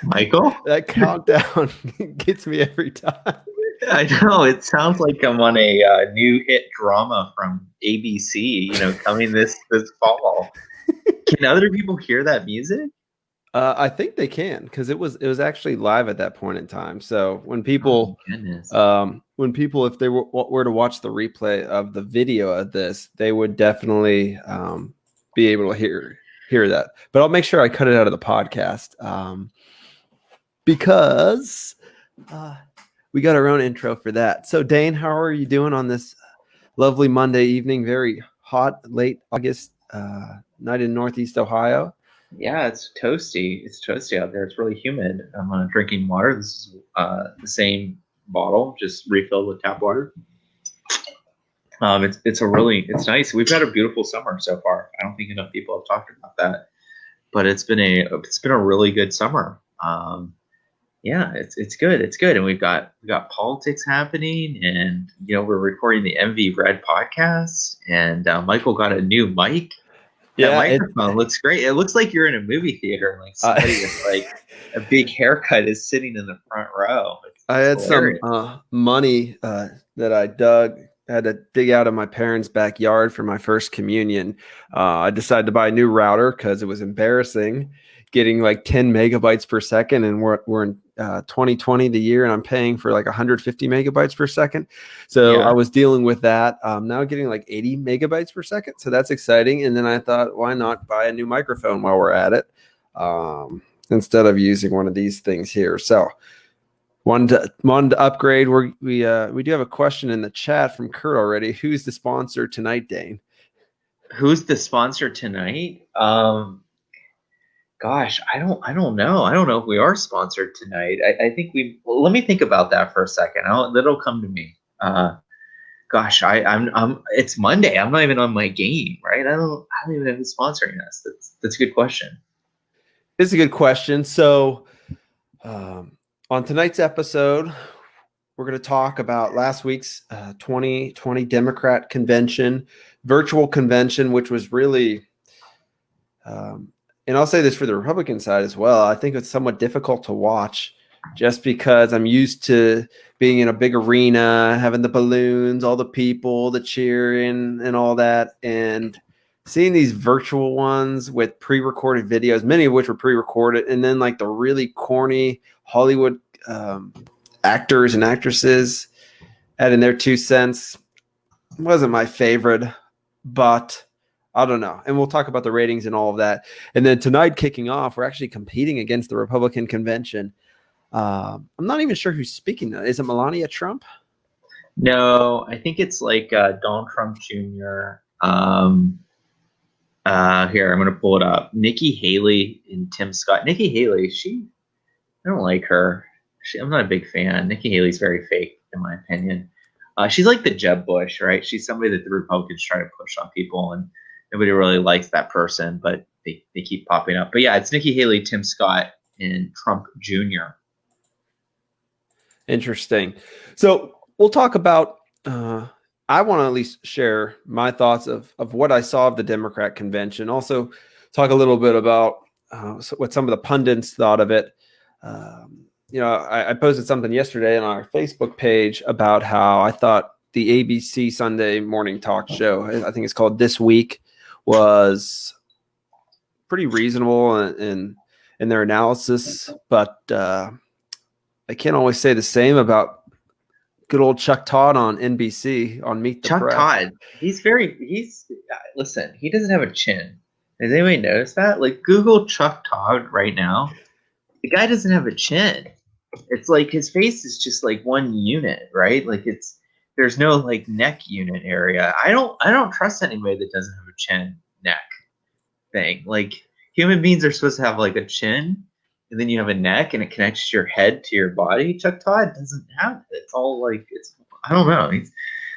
Michael? That countdown gets me every time. I know it sounds like I'm on a new hit drama from ABC. Coming this fall. Can other people hear that music? I think they can because it was actually live at that point in time. So Oh my goodness! when people if they were to watch the replay of the video of this, they would definitely be able to hear that. But I'll make sure I cut it out of the podcast because we got our own intro for that. So Dane, how are you doing on this lovely Monday evening? Very hot, late August night in Northeast Ohio. Yeah, it's toasty. It's toasty out there. It's really humid. I'm drinking water. This is the same bottle, just refilled with tap water. It's nice. We've had a beautiful summer so far. I don't think enough people have talked about that, but it's been a really good summer. Yeah, it's good. It's good, and we got politics happening, and we're recording the MVRed Podcast, and Michael got a new mic. That microphone looks great. It looks like you're in a movie theater, and like somebody with like a big haircut is sitting in the front row. I had hilarious. Some money that I had to dig out of my parents' backyard for my first communion. I decided to buy a new router because it was embarrassing getting like 10 megabytes per second, and we're in 2020 the year, and I'm paying for like 150 megabytes per second. So I was dealing with that. Now getting like 80 megabytes per second. So that's exciting. And then I thought, why not buy a new microphone while we're at it instead of using one of these things here. So wanted to upgrade. We do have a question in the chat from Kurt already. Who's the sponsor tonight, Dane? Who's the sponsor tonight? Gosh, I don't know. I don't know if we are sponsored tonight. I think let me think about that for a second. That'll come to me. Gosh, I'm it's Monday. I'm not even on my game, right? I don't even know who's sponsoring us. That's a good question. It's a good question. So on tonight's episode, we're going to talk about last week's 2020 Democrat convention, virtual convention, which was really and I'll say this for the Republican side as well. I think it's somewhat difficult to watch just because I'm used to being in a big arena, having the balloons, all the people, the cheering and all that. And seeing these virtual ones with pre-recorded videos, many of which were pre-recorded, and then like the really corny Hollywood actors and actresses adding their 2 cents wasn't my favorite, but I don't know. And we'll talk about the ratings and all of that. And then tonight kicking off, we're actually competing against the Republican convention. I'm not even sure who's speaking. Is it Melania Trump? No, I think it's like Donald Trump Jr. Here, I'm going to pull it up. Nikki Haley and Tim Scott. Nikki Haley, I don't like her. I'm not a big fan. Nikki Haley's very fake, in my opinion. She's like the Jeb Bush, right? She's somebody that the Republicans try to push on people, and nobody really likes that person, but they keep popping up. But yeah, it's Nikki Haley, Tim Scott, and Trump Jr. Interesting. So we'll talk about, I want to at least share my thoughts of what I saw of the Democrat convention. Also talk a little bit about what some of the pundits thought of it. I posted something yesterday on our Facebook page about how I thought the ABC Sunday morning talk show, I think it's called This Week, was pretty reasonable in their analysis, but I can't always say the same about good old Chuck Todd on NBC on Meet the Press. Chuck Todd, listen, he doesn't have a chin. Has anybody noticed that? Like, Google Chuck Todd right now. The guy doesn't have a chin. It's like his face is just like one unit, right? Like there's no like neck unit area. I don't trust anybody that doesn't have a chin neck thing. Like, human beings are supposed to have like a chin, and then you have a neck, and it connects your head to your body. Chuck Todd doesn't have it. It's all like I don't know.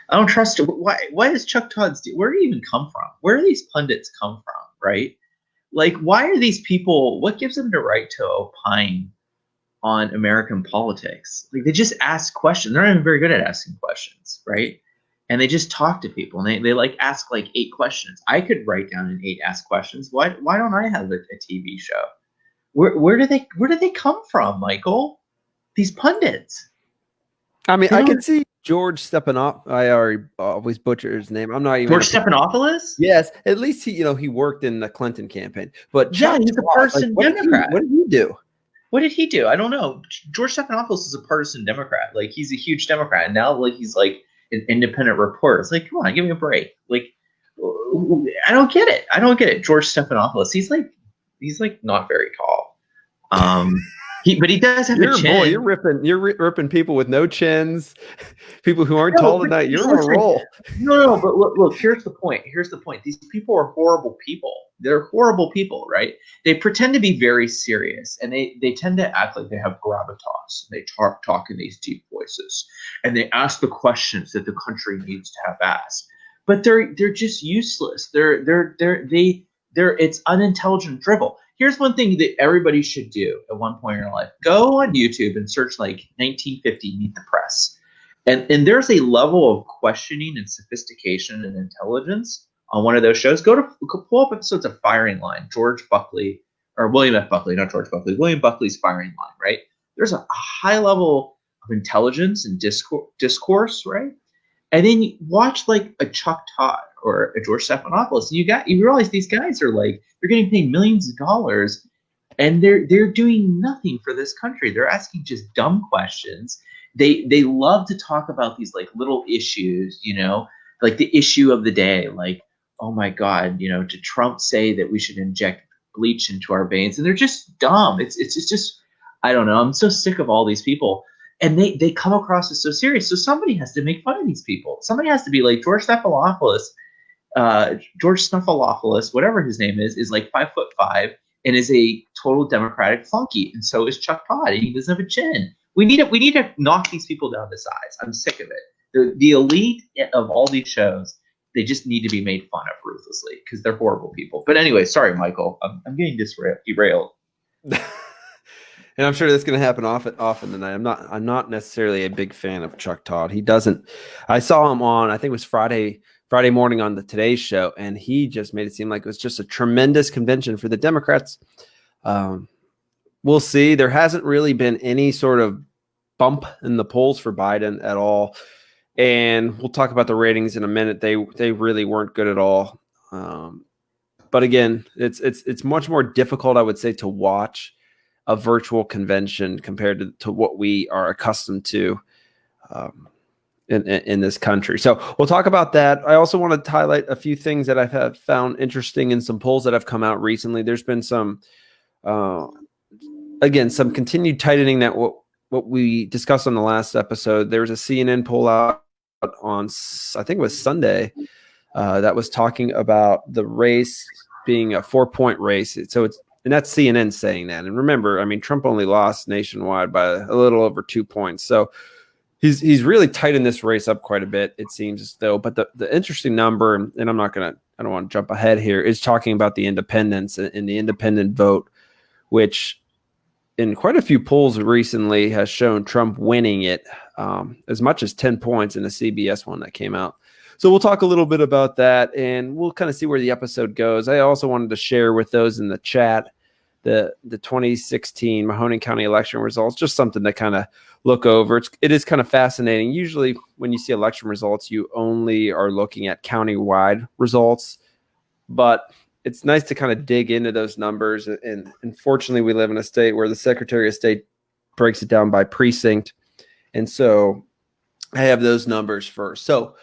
I don't trust it. Why is Chuck Todd's? Where do he even come from? Where do these pundits come from? Right? Like, why are these people? What gives them the right to opine on American politics? Like, they just ask questions. They're not even very good at asking questions, right? And they just talk to people, and they like ask like 8 questions. I could write down an 8 ask questions. Why don't I have a TV show? Where do they come from, Michael? These pundits. I mean, I can see George Stephanopoulos. I already always butcher his name. I'm not even George Stephanopoulos. Yes, at least he worked in the Clinton campaign. But yeah, he's a partisan Democrat. What did he do? What did he do? I don't know. George Stephanopoulos is a partisan Democrat. Like, he's a huge Democrat, and now like he's like an independent reporter. It's like, come on, give me a break. Like, I don't get it. George Stephanopoulos. He's like not very tall. But he does have a chin. Boy, you're ripping people with no chins, people who aren't tall tonight. You're on a roll. No, but look, here's the point. These people are horrible people. They're horrible people, right? They pretend to be very serious, and they tend to act like they have gravitas. They talk in these deep voices, and they ask the questions that the country needs to have asked. But they're just useless. It's unintelligent drivel. Here's one thing that everybody should do at one point in their life. Go on YouTube and search like 1950 Meet the Press. And there's a level of questioning and sophistication and intelligence on one of those shows. Pull up episodes of Firing Line, William F. Buckley, not George Buckley, William Buckley's Firing Line, right? There's a high level of intelligence and discourse, right? And then you watch like a Chuck Todd or a George Stephanopoulos, and you realize these guys are like, they're getting paid millions of dollars, and they're doing nothing for this country. They're asking just dumb questions. They love to talk about these like little issues, like the issue of the day, like, oh my God, did Trump say that we should inject bleach into our veins? And they're just dumb. It's just, I don't know. I'm so sick of all these people. And they come across as so serious. So somebody has to make fun of these people. Somebody has to be like George Stephanopoulos, whatever his name is like 5'5" and is a total Democratic flunky. And so is Chuck Todd, and he doesn't have a chin. We need to knock these people down to size. I'm sick of it. The elite of all these shows, they just need to be made fun of ruthlessly because they're horrible people. But anyway, sorry, Michael. I'm getting derailed. And I'm sure that's going to happen often tonight. I'm not necessarily a big fan of Chuck Todd. He doesn't. I saw him on, I think it was Friday morning on the Today Show, and he just made it seem like it was just a tremendous convention for the Democrats. We'll see. There hasn't really been any sort of bump in the polls for Biden at all, and we'll talk about the ratings in a minute. They really weren't good at all. But again, it's much more difficult, I would say, to watch a virtual convention compared to what we are accustomed to in this country. So we'll talk about that. I also want to highlight a few things that I've have found interesting in some polls that have come out recently. There's been some continued tightening that what we discussed on the last episode. There was a CNN poll out on, I think it was Sunday, that was talking about the race being a 4-point race. And that's CNN saying that. And remember, I mean, Trump only lost nationwide by a little over 2 points. So he's really tightened this race up quite a bit, it seems as though. But the interesting number, and I don't want to jump ahead here, is talking about the independents and the independent vote, which in quite a few polls recently has shown Trump winning it as much as 10 points in a CBS one that came out. So we'll talk a little bit about that, and we'll kind of see where the episode goes. I also wanted to share with those in the chat the 2016 Mahoning County election results, just something to kind of look over. It is kind of fascinating. Usually when you see election results, you only are looking at county-wide results, but it's nice to kind of dig into those numbers. And unfortunately, we live in a state where the Secretary of State breaks it down by precinct, and so I have those numbers first. So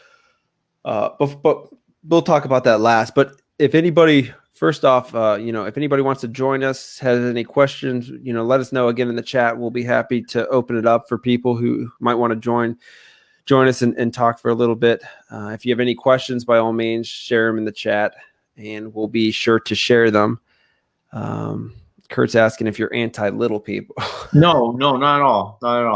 but we'll talk about that last. But if anybody, first off, if anybody wants to join us, has any questions, let us know again in the chat. We'll be happy to open it up for people who might want to join us and talk for a little bit. If you have any questions, by all means, share them in the chat, and we'll be sure to share them. Kurt's asking if you're anti-little people. No, not at all. Not at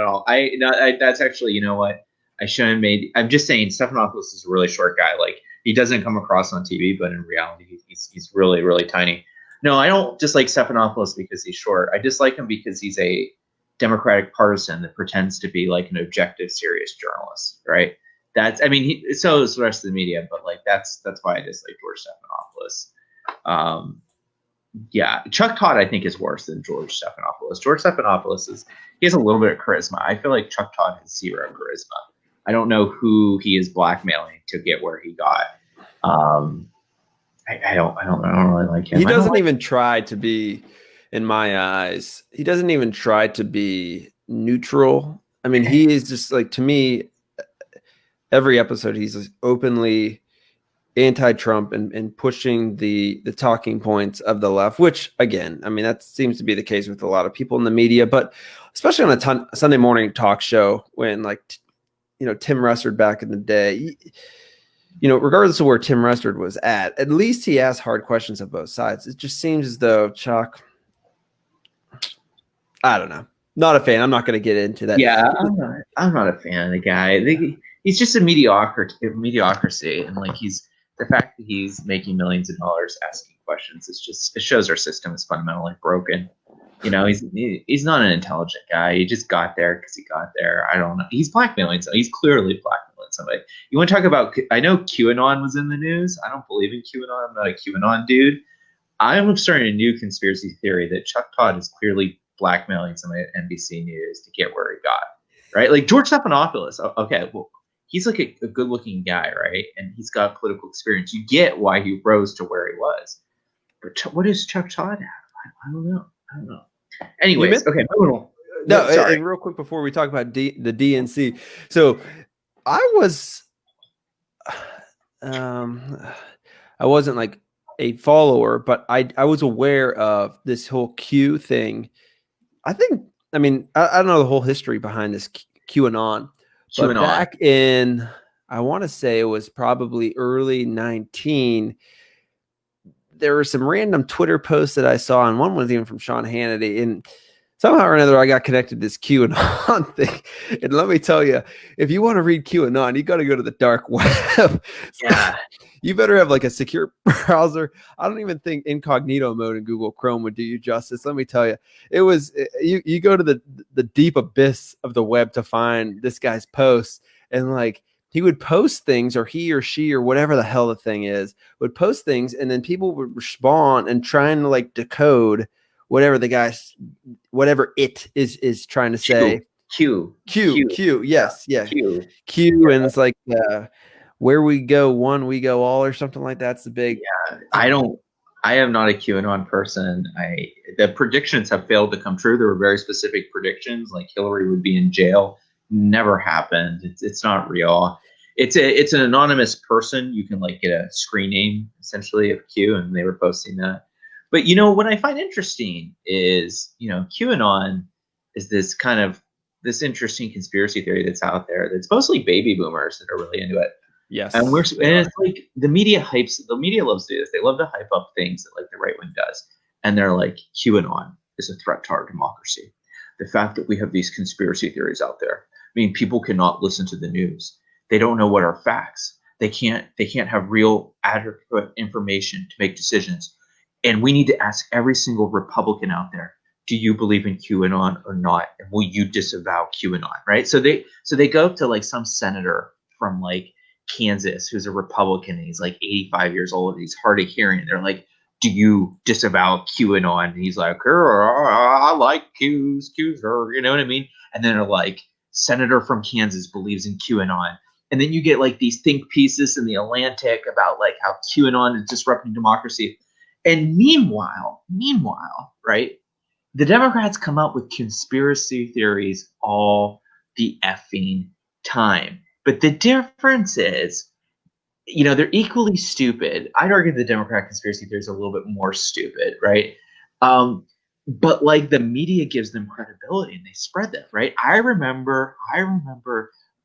all. That's actually, you know what? I'm just saying Stephanopoulos is a really short guy. Like, he doesn't come across on TV, but in reality, he's really, really tiny. No, I don't dislike Stephanopoulos because he's short. I dislike him because he's a Democratic partisan that pretends to be like an objective, serious journalist, right? So is the rest of the media, but like that's why I dislike George Stephanopoulos. Yeah, Chuck Todd, I think, is worse than George Stephanopoulos. George Stephanopoulos he has a little bit of charisma. I feel like Chuck Todd has zero charisma. I don't know who he is blackmailing to get where he got. I don't really like him. He doesn't even try to be, in my eyes, he doesn't even try to be neutral. I mean, he is just like, to me, every episode he's openly anti-Trump and pushing the talking points of the left, which again, I mean, that seems to be the case with a lot of people in the media, but especially on a Sunday morning talk show when Tim Russert back in the day, regardless of where Tim Russert was at least he asked hard questions of both sides. It just seems as though Chuck, I don't know, not a fan. I'm not going to get into that. Yeah, I'm not a fan of the guy. He's just a mediocrity, and like the fact that he's making millions of dollars asking questions it shows our system is fundamentally broken. He's not an intelligent guy. He just got there because he got there. I don't know. He's blackmailing somebody. He's clearly blackmailing somebody. You want to talk about? I know QAnon was in the news. I don't believe in QAnon. I'm not a QAnon dude. I'm starting a new conspiracy theory that Chuck Todd is clearly blackmailing somebody at NBC News to get where he got. Right, like George Stephanopoulos. Okay, well, he's like a good-looking guy, right? And he's got political experience. You get why he rose to where he was. But what does Chuck Todd have? I don't know. Anyways, okay, moving on. No, and real quick before we talk about the DNC. So I wasn't like a follower, but I was aware of this whole Q thing. I don't know the whole history behind this QAnon. But back in, I want to say it was probably early 19, there were some random Twitter posts that I saw, and one was even from Sean Hannity. And somehow or another, I got connected to this QAnon thing. And let me tell you, if you want to read QAnon, you got to go to the dark web. Yeah. You better have like a secure browser. I don't even think incognito mode in Google Chrome would do you justice. Let me tell you, it was you go to the deep abyss of the web to find this guy's posts, and like he would post things, or he or she or whatever the hell the thing is would post things, and then people would respond and trying to like decode whatever it is trying to say. Q. Yes. Q, and it's like where we go one, we go all, or something like that. That's the big. Yeah, I am not a QAnon person. The predictions have failed to come true. There were very specific predictions, like Hillary would be in jail. Never happened. It's not real. It's an anonymous person. You can like get a screen name essentially of Q, and they were posting that. But what I find interesting is QAnon is this interesting conspiracy theory that's out there that's mostly baby boomers that are really into it. Yes. And it's like the media loves to do this. They love to hype up things that like the right wing does. And they're like, QAnon is a threat to our democracy. The fact that we have these conspiracy theories out there, I mean, people cannot listen to the news. They don't know what are facts. They can't have real adequate information to make decisions. And we need to ask every single Republican out there, do you believe in QAnon or not? And will you disavow QAnon? Right. So they go up to like some senator from like Kansas who's a Republican, and he's like 85 years old and he's hard of hearing. They're like, do you disavow QAnon? And he's like, I like Q's, you know what I mean? And then they're like, senator from Kansas believes in QAnon. And then you get like these think pieces in the Atlantic about like how QAnon is disrupting democracy. And meanwhile, right, the Democrats come up with conspiracy theories all the effing time. But the difference is, they're equally stupid. I'd argue the Democrat conspiracy theories are a little bit more stupid, right? But like the media gives them credibility and they spread them, right? I remember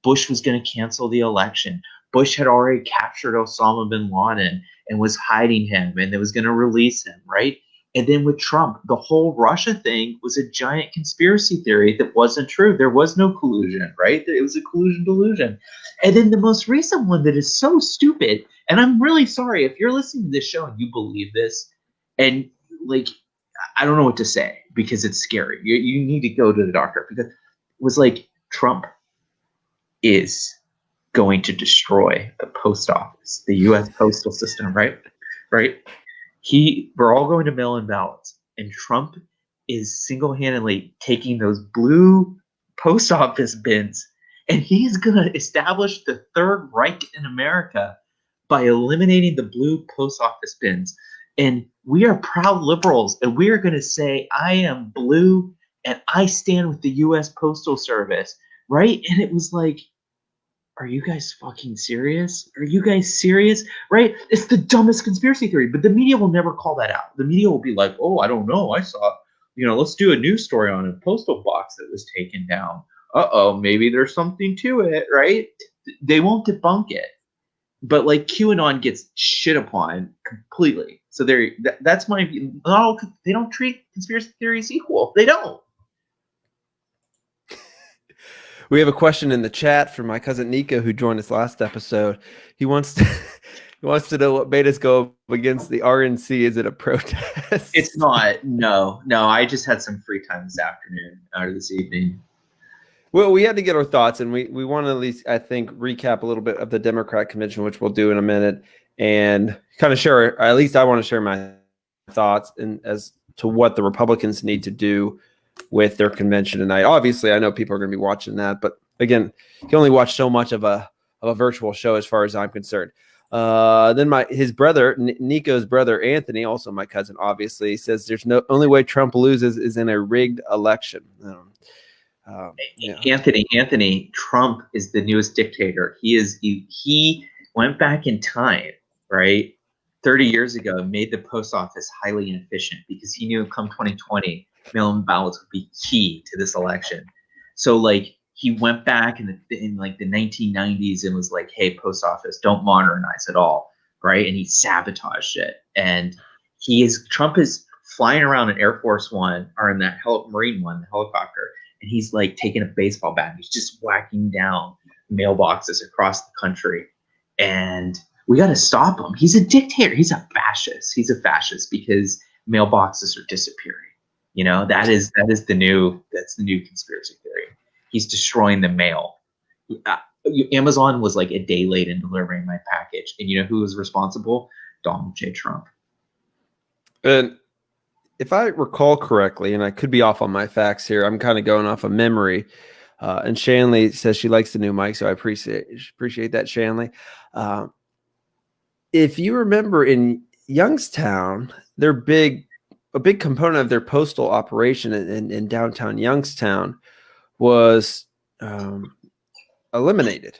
Bush was going to cancel the election. Bush had already captured Osama bin Laden and was hiding him, and they was going to release him, right? And then with Trump, the whole Russia thing was a giant conspiracy theory that wasn't true. There was no collusion, right? It was a collusion delusion. And then the most recent one that is so stupid, and I'm really sorry if you're listening to this show and you believe this, and like, I don't know what to say because it's scary. You need to go to the doctor, because it was like Trump is going to destroy the post office, the U.S. postal system, right? We're all going to mail-in ballots, and Trump is single-handedly taking those blue post office bins, and he's going to establish the Third Reich in America by eliminating the blue post office bins. And we are proud liberals, and we are going to say, I am blue, and I stand with the U.S. Postal Service, right? And it was like, are you guys fucking serious? Are you guys serious? Right? It's the dumbest conspiracy theory, but the media will never call that out. The media will be like, oh, I don't know. I saw, let's do a news story on a postal box that was taken down. Uh-oh, maybe there's something to it, right? They won't debunk it. But like QAnon gets shit upon completely. So that's my view. No, they don't treat conspiracy theories equal. They don't. We have a question in the chat from my cousin Nico, who joined us last episode. He wants to know what made us go against the RNC. Is it a protest? It's not. No. I just had some free time this afternoon or this evening. Well, we had to get our thoughts, and we want to at least, I think, recap a little bit of the Democrat convention, which we'll do in a minute, and kind of share, or at least I want to share my thoughts as to what the Republicans need to do with their convention tonight. Obviously, I know people are going to be watching that, but again, you can only watch so much of a virtual show as far as I'm concerned. Then his brother, Nico's brother, Anthony, also my cousin, obviously, says there's no only way Trump loses is in a rigged election. Anthony, Trump is the newest dictator. He went back in time, right? 30 years ago, and made the post office highly inefficient because he knew come 2020, mail-in ballots would be key to this election. So like he went back in like the 1990s and was like, hey, post office, don't modernize at all, right? And he sabotaged it. And Trump is flying around in Air Force One or in that Marine One, the helicopter, and he's like taking a baseball bat and he's just whacking down mailboxes across the country. And we got to stop him. He's a dictator. He's a fascist. He's a fascist because mailboxes are disappearing. That's the new conspiracy theory. He's destroying the mail. Amazon was like a day late in delivering my package. And you know who was responsible? Donald J. Trump. And if I recall correctly, and I could be off on my facts here, I'm kind of going off of memory. And Shanley says she likes the new mic, so I appreciate that, Shanley. If you remember in Youngstown, a big component of their postal operation in downtown Youngstown was eliminated.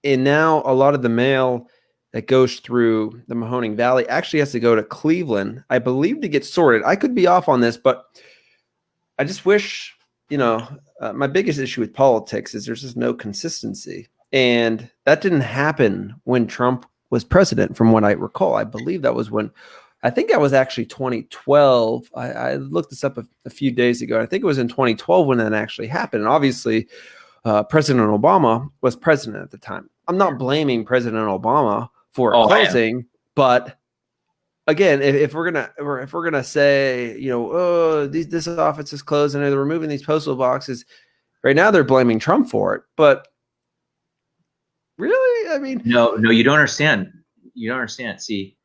And now a lot of the mail that goes through the Mahoning Valley actually has to go to Cleveland, I believe, to get sorted. I could be off on this, but I just wish, my biggest issue with politics is there's just no consistency. And that didn't happen when Trump was president, from what I recall. I believe that was I think that was actually 2012. I looked this up a few days ago. I think it was in 2012 when that actually happened. And obviously, President Obama was president at the time. I'm not blaming President Obama for closing, but again, if we're gonna say, this office is closed and they're removing these postal boxes, right now they're blaming Trump for it. But really, I mean, no, you don't understand. You don't understand. See,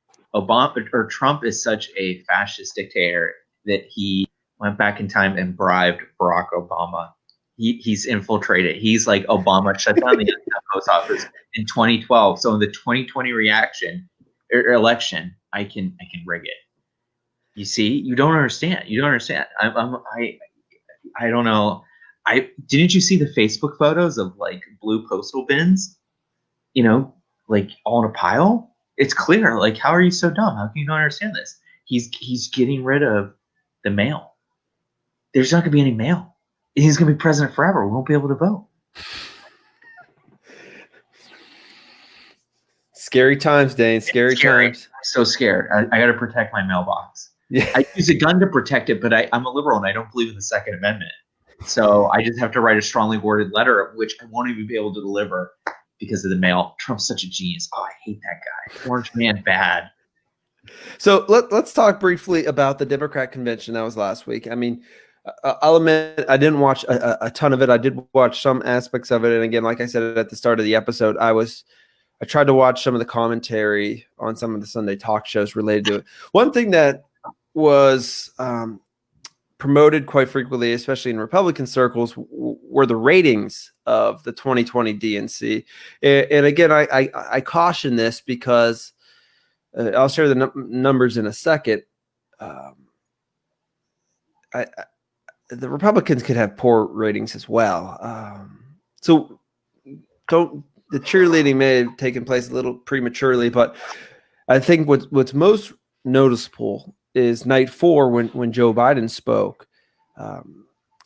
Trump is such a fascist dictator that he went back in time and bribed Barack Obama. He's infiltrated. He's like Obama shut down the post office in 2012. So in the 2020 election, I can rig it. You see, you don't understand. You don't understand. I don't know. Didn't you see the Facebook photos of like blue postal bins? Like all in a pile. It's clear. Like, how are you so dumb? How can you not understand this? He's getting rid of the mail. There's not going to be any mail. He's going to be president forever. We won't be able to vote. Scary times, Dane. Scary times. I'm so scared. I got to protect my mailbox. Yeah. I use a gun to protect it, but I'm a liberal and I don't believe in the Second Amendment. So I just have to write a strongly worded letter, which I won't even be able to deliver because of the mail. Trump's such a genius. Oh, I hate that guy. Orange man, bad. So let's talk briefly about the Democrat convention that was last week. I mean, I'll admit I didn't watch a ton of it. I did watch some aspects of it. And again, like I said at the start of the episode, I was I tried to watch some of the commentary on some of the Sunday talk shows related to it. One thing that was promoted quite frequently, especially in Republican circles, were the ratings of the 2020 DNC. And again, I caution this because I'll share the numbers in a second. The Republicans could have poor ratings as well. So the cheerleading may have taken place a little prematurely, but I think what's most noticeable is night 4 when Joe Biden spoke.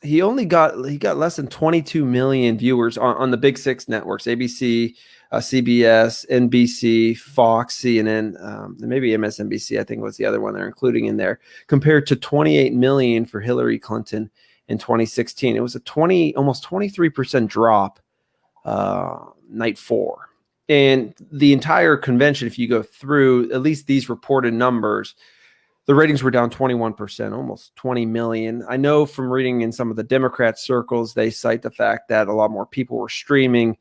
He got less than 22 million viewers on the big 6 networks: ABC, CBS, NBC, Fox, CNN, and maybe MSNBC, I think was the other one they're including in there, compared to 28 million for Hillary Clinton in 2016. It was a almost 23% drop night 4. And the entire convention, if you go through at least these reported numbers, the ratings were down 21%, almost 20 million. I know from reading in some of the Democrat circles, they cite the fact that a lot more people were streaming.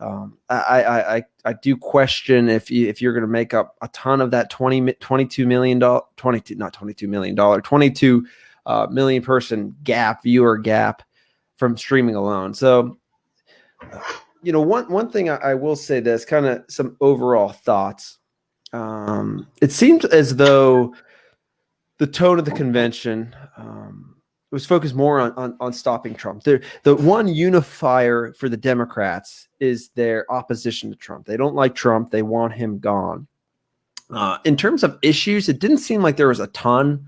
I do question if you're going to make up a ton of that $22 million person viewer gap from streaming alone. So, one thing I will say this, kind of some overall thoughts. It seemed as though the tone of the convention was focused more on stopping Trump. The one unifier for the Democrats is their opposition to Trump. They don't like Trump. They want him gone. In terms of issues, it didn't seem like there was a ton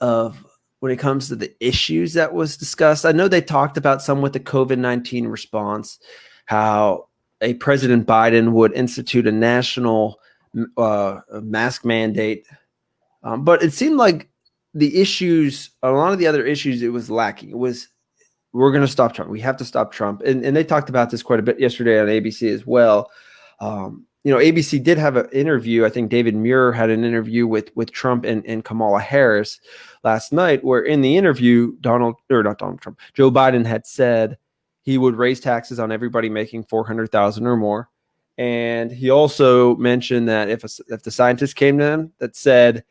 of when it comes to the issues that was discussed. I know they talked about some with the COVID-19 response, how a President Biden would institute a national mask mandate. But it seemed like the issues, a lot of the other issues, it was lacking. It was, we're going to stop Trump. We have to stop Trump. And they talked about this quite a bit yesterday on ABC as well. ABC did have an interview. I think David Muir had an interview with Trump and Kamala Harris last night, where in the interview, Joe Biden had said he would raise taxes on everybody making $400,000 or more. And he also mentioned that if the scientists came to him that said,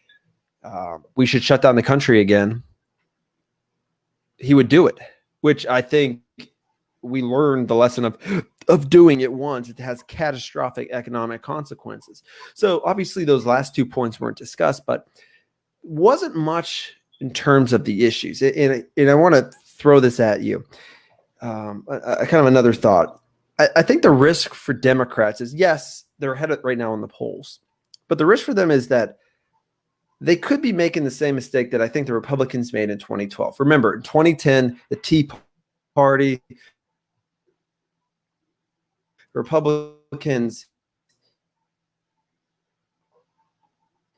we should shut down the country again, he would do it, which I think we learned the lesson of doing it once. It has catastrophic economic consequences. So obviously those last 2 points weren't discussed, but wasn't much in terms of the issues. And I want to throw this at you. Kind of another thought. I think the risk for Democrats is, yes, they're ahead right now in the polls, but the risk for them is that they could be making the same mistake that I think the Republicans made in 2012. Remember, in 2010, the Tea Party, Republicans,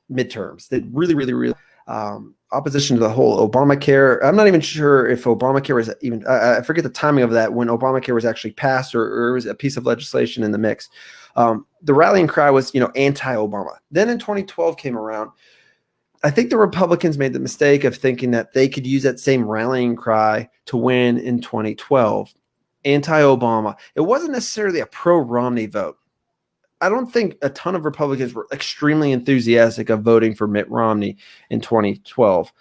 midterms, they really opposition to the whole Obamacare. I'm not even sure if Obamacare was even, I forget the timing of that, when Obamacare was actually passed or it was a piece of legislation in the mix. The rallying cry was, anti-Obama. Then in 2012 came around. I think the Republicans made the mistake of thinking that they could use that same rallying cry to win in 2012. Anti-Obama. It wasn't necessarily a pro-Romney vote. I don't think a ton of Republicans were extremely enthusiastic of voting for Mitt Romney in 2012.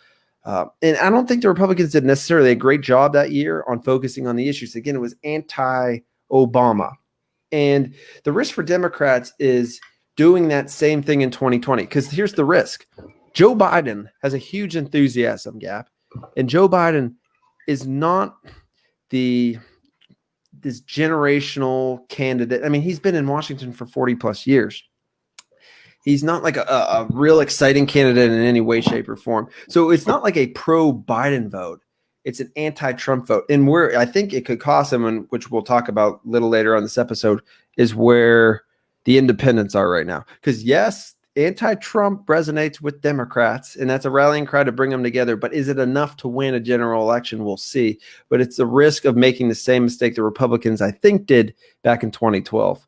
And I don't think the Republicans did necessarily a great job that year on focusing on the issues. Again, it was anti-Obama. And the risk for Democrats is doing that same thing in 2020. Because here's the risk. Joe Biden has a huge enthusiasm gap. And Joe Biden is not this generational candidate. I mean, he's been in Washington for 40 plus years. He's not like a real exciting candidate in any way, shape, or form. So it's not like a pro-Biden vote. It's an anti-Trump vote. And where I think it could cost him, and which we'll talk about a little later on this episode, is where the independents are right now. Because yes, anti-Trump resonates with Democrats, and that's a rallying cry to bring them together. But is it enough to win a general election? We'll see. But it's the risk of making the same mistake the Republicans, I think, did back in 2012.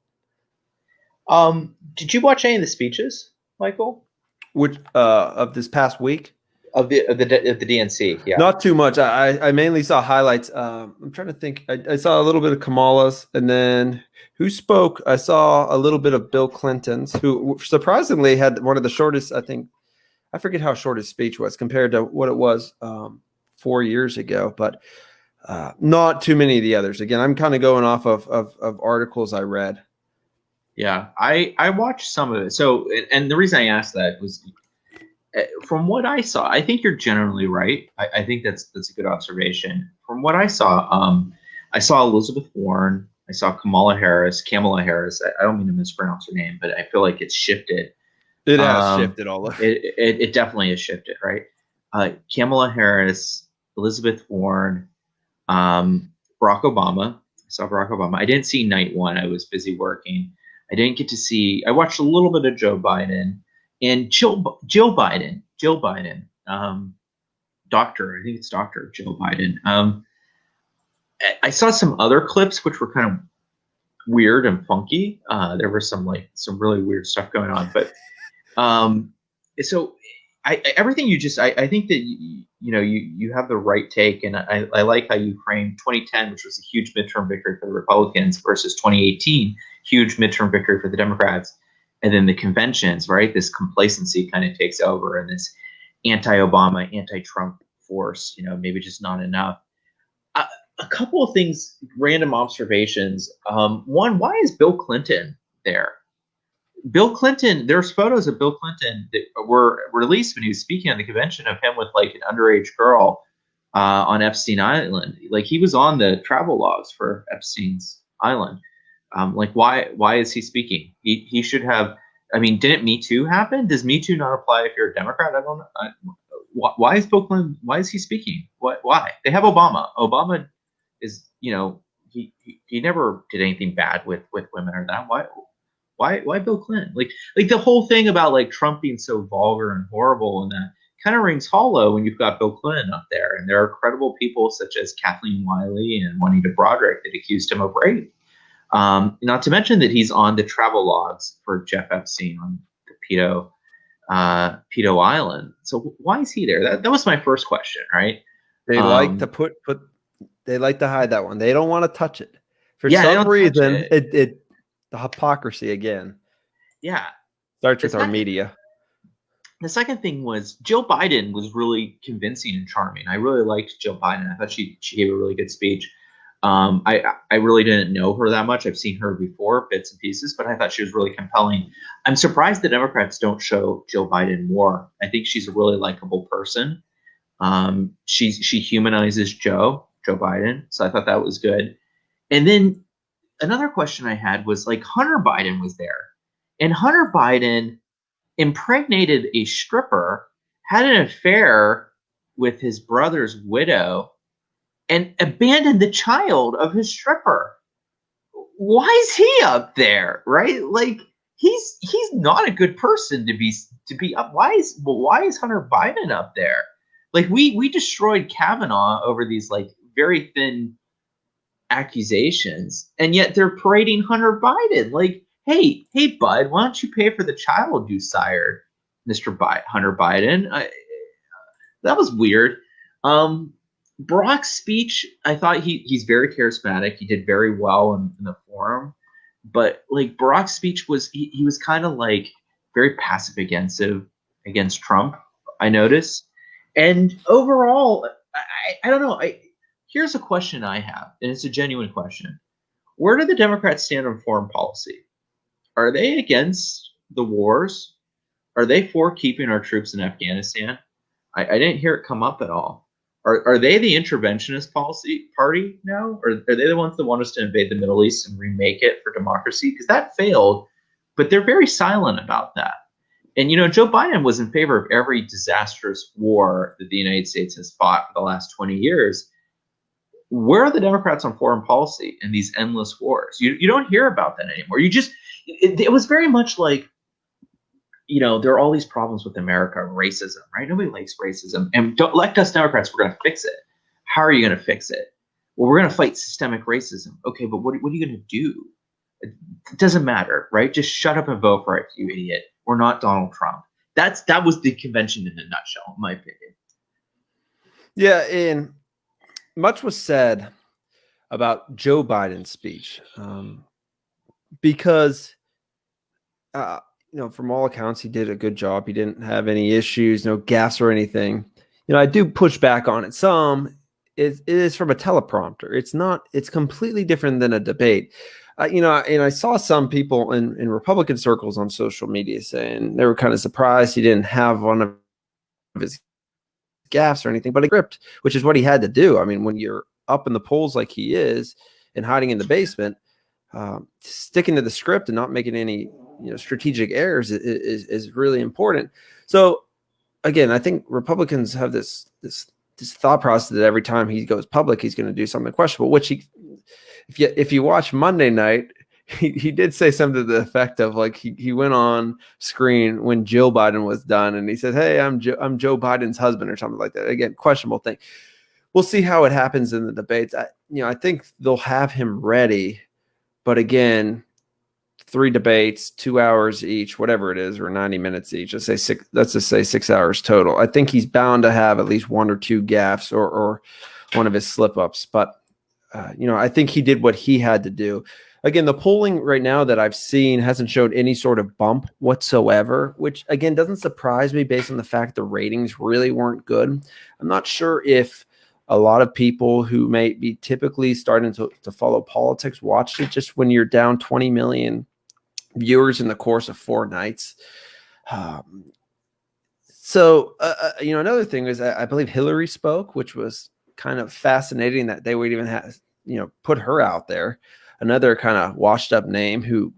Did you watch any of the speeches, Michael? Which of this past week? of the DNC. Yeah. Not too much. I mainly saw highlights. I'm trying to think. I saw a little bit of Kamala's, and then who spoke? I saw a little bit of Bill Clinton's, who surprisingly had one of the shortest. I think I forget how short his speech was compared to what it was 4 years ago, but not too many of the others. Again, I'm kind of going off of articles I read. Yeah, I watched some of it. So, and the reason I asked that was from what I saw, I think you're generally right. I think that's a good observation. From what I saw Elizabeth Warren, I saw Kamala Harris. I don't mean to mispronounce her name, but I feel like it's shifted. It has shifted all over. It definitely has shifted, right? Kamala Harris, Elizabeth Warren, Barack Obama. I saw Barack Obama. I didn't see night one. I was busy working. I didn't get to see. I watched a little bit of Joe Biden and Jill Biden. Doctor. I think it's Doctor Joe Biden. I saw some other clips which were kind of weird and funky. There was some really weird stuff going on, but so everything you just I think that you have the right take, and I like how you framed 2010, which was a huge midterm victory for the Republicans, versus 2018, huge midterm victory for the Democrats, and then the conventions, right? This complacency kind of takes over, and this anti-Obama, anti-Trump force, maybe just not enough. A couple of things, random observations. One, why is Bill Clinton there? Bill Clinton, there's photos of Bill Clinton that were released when he was speaking on the convention of him with like an underage girl on Epstein Island. Like he was on the travel logs for Epstein's Island. Why is he speaking? He should have. I mean, didn't Me Too happen? Does Me Too not apply if you're a Democrat? I don't know. Why is Bill Clinton? Why is he speaking? Why? They have Obama. Obama is, he never did anything bad with women or that. Why Bill Clinton? Like the whole thing about like Trump being so vulgar and horrible and that kind of rings hollow when you've got Bill Clinton up there. And there are credible people such as Kathleen Wiley and Juanita Broderick that accused him of rape. Not to mention that he's on the travel logs for Jeff Epstein on the Pedo Island. So why is he there? That was my first question, right? They like to they like to hide that one. They don't want to touch it. For some reason, the hypocrisy again. Yeah. Starts with our media. The second thing was Jill Biden was really convincing and charming. I really liked Jill Biden. I thought she gave a really good speech. I really didn't know her that much. I've seen her before, bits and pieces, but I thought she was really compelling. I'm surprised the Democrats don't show Jill Biden more. I think she's a really likable person. She humanizes Joe Biden, so I thought that was good. And then another question I had was like Hunter Biden was there, and Hunter Biden impregnated a stripper, had an affair with his brother's widow, and abandoned the child of his stripper. Why is he up there, right? Like he's not a good person to be up. Why is Hunter Biden up there? Like we destroyed Kavanaugh over these like very thin accusations, and yet they're parading Hunter Biden. Like, hey, bud, why don't you pay for the child you sired, Hunter Biden? That was weird. Brock's speech, I thought he's very charismatic. He did very well in the forum, but like Brock's speech was he was kind of like very passive against Trump, I noticed. And overall, I don't know. Here's a question I have, and it's a genuine question. Where do the Democrats stand on foreign policy? Are they against the wars? Are they for keeping our troops in Afghanistan? I didn't hear it come up at all. Are they the interventionist policy party now? Or are they the ones that want us to invade the Middle East and remake it for democracy? Because that failed, but they're very silent about that. And, Joe Biden was in favor of every disastrous war that the United States has fought for the last 20 years. Where are the Democrats on foreign policy in these endless wars? You don't hear about that anymore. It was very much like, there are all these problems with America, racism, right? Nobody likes racism. And don't elect us Democrats, we're going to fix it. How are you going to fix it? Well, we're going to fight systemic racism. Okay, but what are you going to do? It doesn't matter, right? Just shut up and vote for it, you idiot. We're not Donald Trump. That was the convention in a nutshell, in my opinion. Yeah, and much was said about Joe Biden's speech because, from all accounts, he did a good job. He didn't have any issues, no gaffes or anything. I do push back on it some. It is from a teleprompter. It's not. It's completely different than a debate. And I saw some people in Republican circles on social media saying they were kind of surprised he didn't have one of his gaffes or anything, but a script, which is what he had to do. I mean, when you're up in the polls like he is and hiding in the basement, sticking to the script and not making any strategic errors is really important. So again, I think Republicans have this thought process that every time he goes public, he's going to do something questionable. Which if you watch Monday night, he did say something to the effect of like he went on screen when Jill Biden was done and he said, "Hey, I'm Joe Biden's husband" or something like that. Again, questionable thing. We'll see how it happens in the debates. I think they'll have him ready, but again, 3 debates, 2 hours each, whatever it is, or 90 minutes each. Let's just say 6 hours total. I think he's bound to have at least 1 or 2 gaffes or one of his slip ups. But I think he did what he had to do. Again, the polling right now that I've seen hasn't showed any sort of bump whatsoever, which again doesn't surprise me based on the fact the ratings really weren't good. I'm not sure if a lot of people who may be typically starting to follow politics watched it just when you're down 20 million viewers in the course of 4 nights. Another thing is I believe Hillary spoke, which was kind of fascinating that they would even have, put her out there. Another kind of washed up name who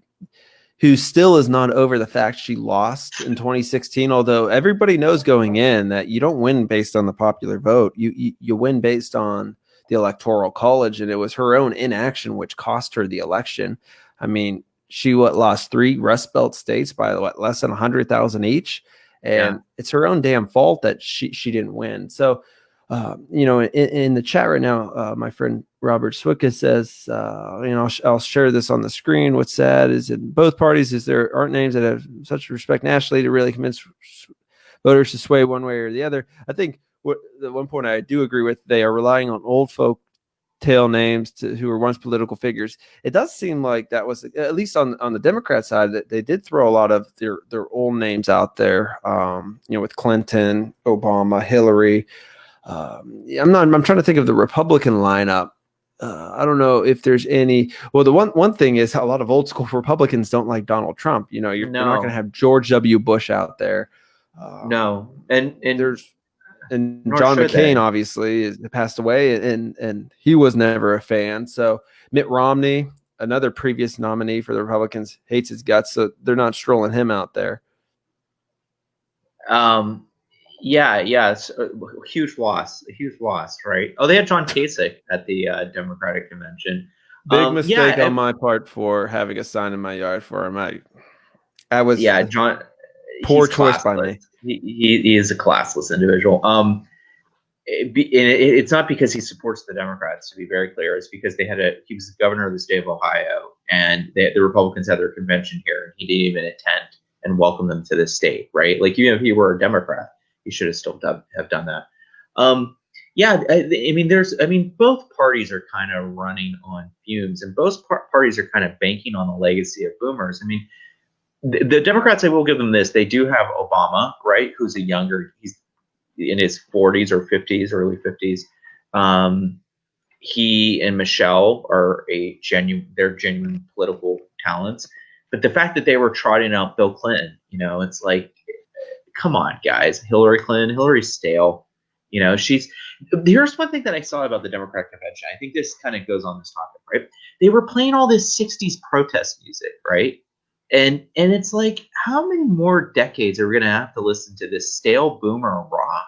still is not over the fact she lost in 2016, although everybody knows going in that you don't win based on the popular vote. You win based on the Electoral College, and it was her own inaction which cost her the election. I mean, she lost 3 Rust Belt states by less than 100,000 each, and it's her own damn fault that she didn't win. So, in the chat right now, my friend Robert Swicka says, I'll share this on the screen. What's sad is in both parties there aren't names that have such respect nationally to really convince voters to sway one way or the other. I think the one point I do agree with, they are relying on old folk tail names who were once political figures. It does seem like that was, at least on the Democrat side, that they did throw a lot of their old names out there, with Clinton, Obama, Hillary. I'm trying to think of the Republican lineup. I don't know if there's any. Well, the one thing is a lot of old school Republicans don't like Donald Trump. You're not going to have George W. Bush out there. No, and John McCain obviously passed away, and he was never a fan. So Mitt Romney, another previous nominee for the Republicans, hates his guts. So they're not strolling him out there. It's a huge loss, right? Oh, they had John Kasich at the Democratic convention. Big mistake on my part for having a sign in my yard for him. I was John. Poor choice by me. He is a classless individual. It's not because he supports the Democrats, to be very clear. It's because he was the governor of the state of Ohio, and the Republicans had their convention here, and he didn't even attend and welcome them to the state, right? Like, even if he were a Democrat, he should have still have done that. Both parties are kind of running on fumes, and both parties are kind of banking on the legacy of boomers. I mean, the Democrats, I will give them this. They do have Obama, right? Who's he's in his 40s or 50s, early 50s. He and Michelle are genuine political talents. But the fact that they were trotting out Bill Clinton, it's like, come on, guys. Hillary Clinton, Hillary's stale. Here's one thing that I saw about the Democratic convention. I think this kind of goes on this topic, right? They were playing all this 60s protest music, right? And it's like, how many more decades are we going to have to listen to this stale boomer rock,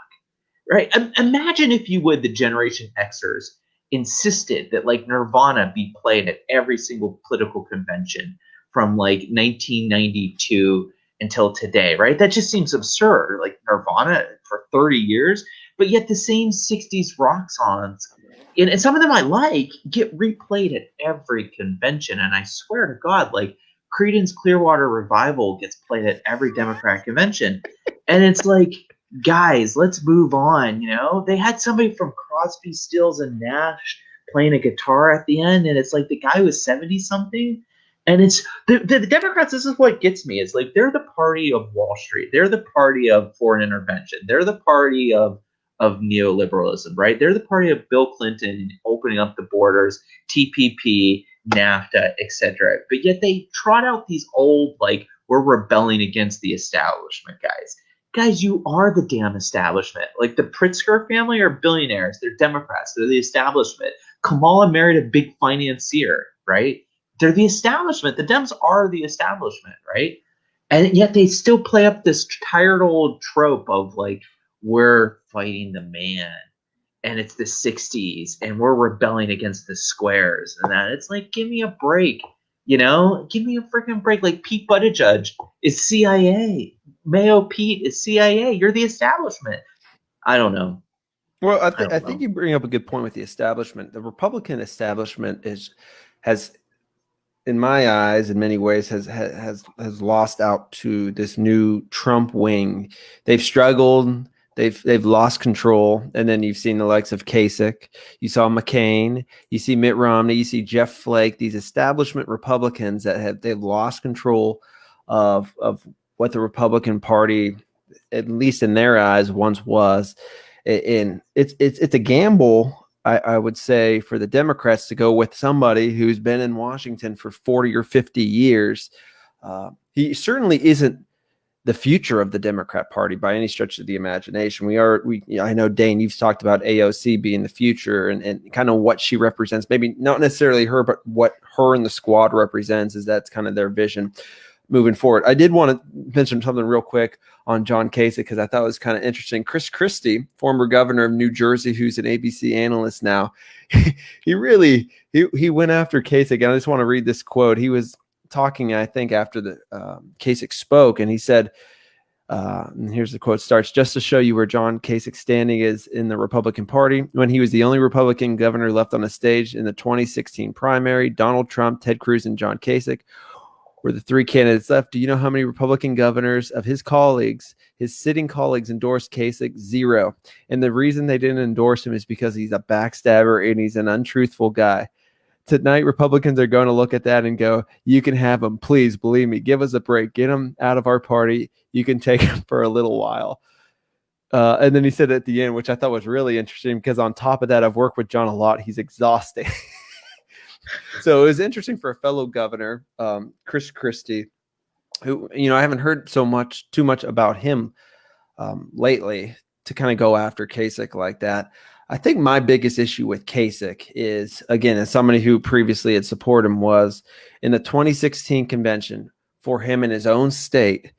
right? Imagine, if you would, the Generation Xers insisted that like Nirvana be played at every single political convention from like 1992 until today, right? That just seems absurd. Like Nirvana for 30 years, but yet the same 60s rock songs, and some of them I like, get replayed at every convention. And I swear to God, like, Creedence Clearwater Revival gets played at every Democratic convention. And it's like, guys, let's move on. They had somebody from Crosby, Stills, and Nash playing a guitar at the end, and it's like the guy was 70 something. And it's the Democrats. This is what gets me. It's like they're the party of Wall Street. They're the party of foreign intervention. They're the party of neoliberalism, right? They're the party of Bill Clinton opening up the borders, TPP, NAFTA, etc. But yet they trot out these old, like, we're rebelling against the establishment guys. Guys, you are the damn establishment. Like, the Pritzker family are billionaires. They're Democrats. They're the establishment. Kamala married a big financier, right? They're the establishment. The Dems are the establishment, right? And yet they still play up this tired old trope of, like, we're fighting the man, and it's the 60s, and we're rebelling against the squares and that. It's like, give me a break. Give me a freaking break. Like, Pete Buttigieg is CIA. Mayo Pete is CIA. You're the establishment. I don't know. Well, I think you bring up a good point with the establishment. The Republican establishment has, in my eyes, in many ways, has lost out to this new Trump wing. They've struggled. They've lost control, and then you've seen the likes of Kasich. You saw McCain. You see Mitt Romney. You see Jeff Flake. These establishment Republicans they've lost control of what the Republican Party, at least in their eyes, once was. And it's a gamble, I would say, for the Democrats to go with somebody who's been in Washington for 40 or 50 years. He certainly isn't the future of the Democrat Party by any stretch of the imagination. I know, Dane, you've talked about AOC being the future and kind of what she represents. Maybe not necessarily her, but what her and the squad represents is that's kind of their vision moving forward. I did want to mention something real quick on John Kasich because I thought it was kind of interesting. Chris Christie, former governor of New Jersey, who's an ABC analyst now, he went after Kasich. And I just want to read this quote. He was talking, I think, after the Kasich spoke, and he said, and here's the quote starts, "Just to show you where John Kasich's standing is in the Republican Party, when he was the only Republican governor left on the stage in the 2016 primary, Donald Trump, Ted Cruz, and John Kasich were the three candidates left. Do you know how many Republican governors of his sitting colleagues, endorsed Kasich? 0. And the reason they didn't endorse him is because he's a backstabber and he's an untruthful guy. Tonight, Republicans are going to look at that and go, you can have him. Please, believe me, give us a break. Get him out of our party. You can take him for a little while." And then he said at the end, which I thought was really interesting, because on top of that, I've worked with John a lot. He's exhausting. So it was interesting for a fellow governor, Chris Christie, who, I haven't heard too much about him lately, to kind of go after Kasich like that. I think my biggest issue with Kasich is, again, as somebody who previously had supported him, was in the 2016 convention for him in his own state,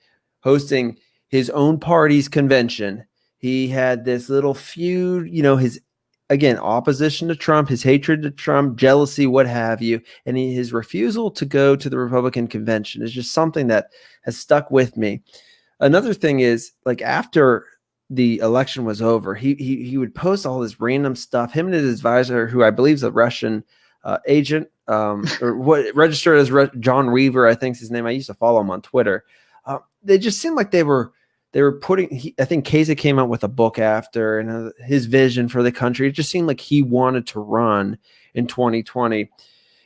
hosting his own party's convention. He had this little feud, his, again, opposition to Trump, his hatred to Trump, jealousy, what have you. And his refusal to go to the Republican convention is just something that has stuck with me. Another thing is, like, after the election was over, he would post all this random stuff. Him and his advisor, who I believe is a Russian agent, or what registered as John Weaver, I think is his name. I used to follow him on Twitter. They just seemed like they were putting. I think Kasich came out with a book after, and his vision for the country. It just seemed like he wanted to run in 2020.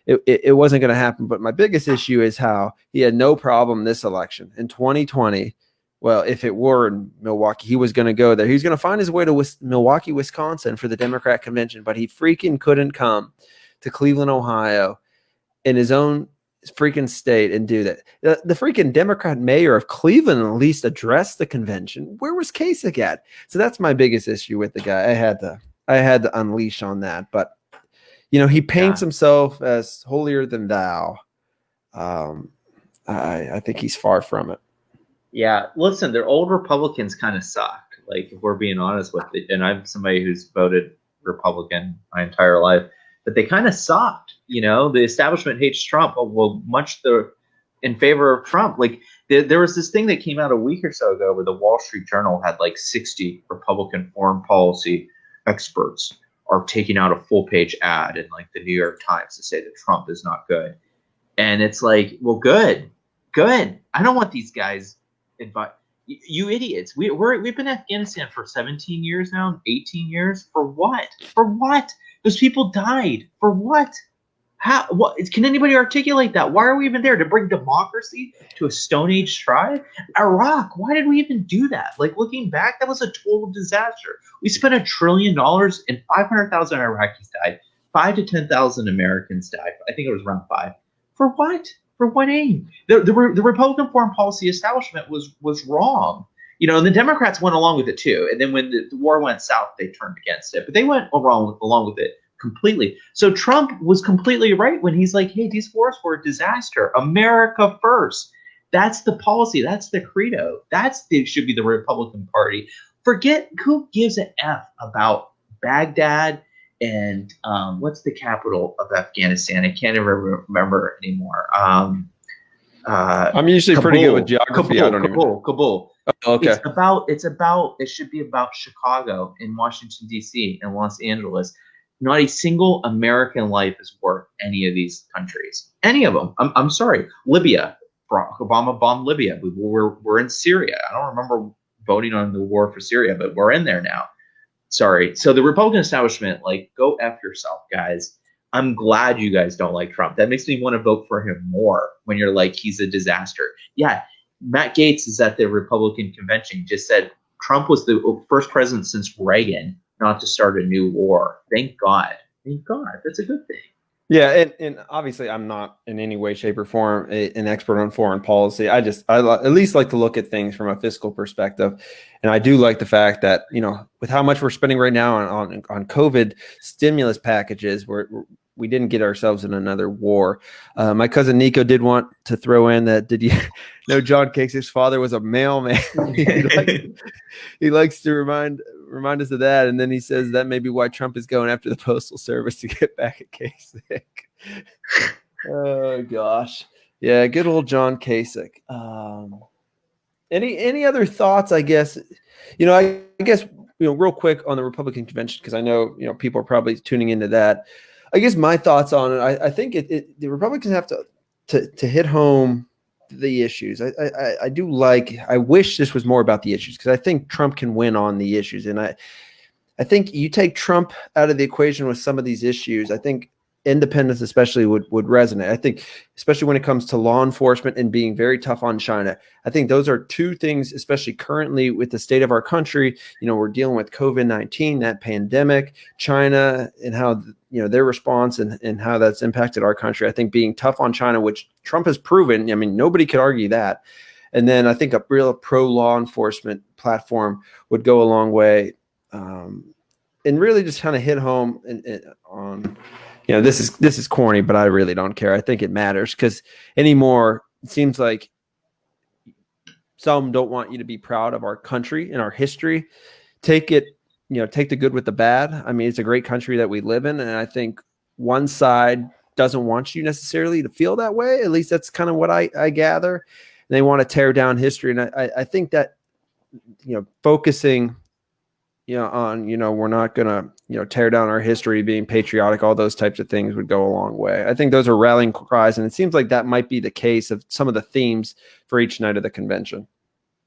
It wasn't going to happen. But my biggest issue is how he had no problem this election in 2020. Well, if it were in Milwaukee, he was going to go there. He was going to find his way to Milwaukee, Wisconsin for the Democrat convention, but he freaking couldn't come to Cleveland, Ohio, in his own freaking state and do that. The freaking Democrat mayor of Cleveland at least addressed the convention. Where was Kasich at? So that's my biggest issue with the guy. I had to unleash on that, but he paints himself as holier than thou. I think he's far from it. Yeah, listen, their old Republicans kind of sucked. Like, if we're being honest with it, and I'm somebody who's voted Republican my entire life, but they kind of sucked. The establishment hates Trump. Well, much in favor of Trump. Like, there was this thing that came out a week or so ago where the Wall Street Journal had like 60 Republican foreign policy experts are taking out a full-page ad in like the New York Times to say that Trump is not good. And it's like, well, good. I don't want these guys You idiots. We've been in Afghanistan for 17 years now, 18 years. For what? For what? Those people died. For what? How? What? Can anybody articulate that? Why are we even there? To bring democracy to a Stone Age tribe? Iraq. Why did we even do that? Like, looking back, that was a total disaster. We spent $1 trillion and 500,000 Iraqis died. 5 to 10,000 Americans died. I think it was around 5. For what? For what aim? The Republican foreign policy establishment was wrong. And the Democrats went along with it too. And then when the war went south, they turned against it. But they went along with it completely. So Trump was completely right when he's like, hey, these wars were a disaster. America first. That's the policy. That's the credo. Should be the Republican Party. Forget who gives an F about Baghdad and what's the capital of Afghanistan? I can't even remember anymore. I'm usually Kabul. Pretty good with geography. Kabul. Oh, okay. It should be about Chicago and Washington, D.C. and Los Angeles. Not a single American life is worth any of these countries. Any of them. I'm sorry. Libya. Barack Obama bombed Libya. We're in Syria. I don't remember voting on the war for Syria, but we're in there now. Sorry. So the Republican establishment, like, go F yourself, guys. I'm glad you guys don't like Trump. That makes me want to vote for him more when you're like, he's a disaster. Yeah. Matt Gaetz is at the Republican convention, just said Trump was the first president since Reagan not to start a new war. Thank God. Thank God. That's a good thing. Yeah, and obviously I'm not in any way, shape, or form an expert on foreign policy. I at least like to look at things from a fiscal perspective, and I do like the fact that with how much we're spending right now on COVID stimulus packages, we didn't get ourselves in another war. My cousin Nico did want to throw in that. Did you know John Cake's father was a mailman? he likes to remind us of that, and then he says that may be why Trump is going after the Postal Service to get back at Kasich. Oh gosh, yeah, good old John Kasich. Any other thoughts? I guess real quick on the Republican convention, because I know people are probably tuning into that. I guess my thoughts on it. I think the Republicans have to hit home the issues. I wish this was more about the issues, because I think Trump can win on the issues. And I think you take Trump out of the equation with some of these issues, I think independence especially would resonate. I think especially when it comes to law enforcement and being very tough on China. I think those are two things, especially currently with the state of our country. We're dealing with COVID-19, that pandemic, China, and how their response and how that's impacted our country. I think being tough on China, which Trump has proven, I mean, nobody could argue that. And then I think a real pro-law enforcement platform would go a long way, and really just kind of hit home on, this is corny, but I really don't care. I think it matters, because anymore, it seems like some don't want you to be proud of our country and our history. Take the good with the bad. I mean, it's a great country that we live in, and I think one side doesn't want you necessarily to feel that way. At least that's kind of what I gather. And they want to tear down history, and I think that focusing on we're not gonna tear down our history, being patriotic, all those types of things would go a long way. I think those are rallying cries, and it seems like that might be the case of some of the themes for each night of the convention.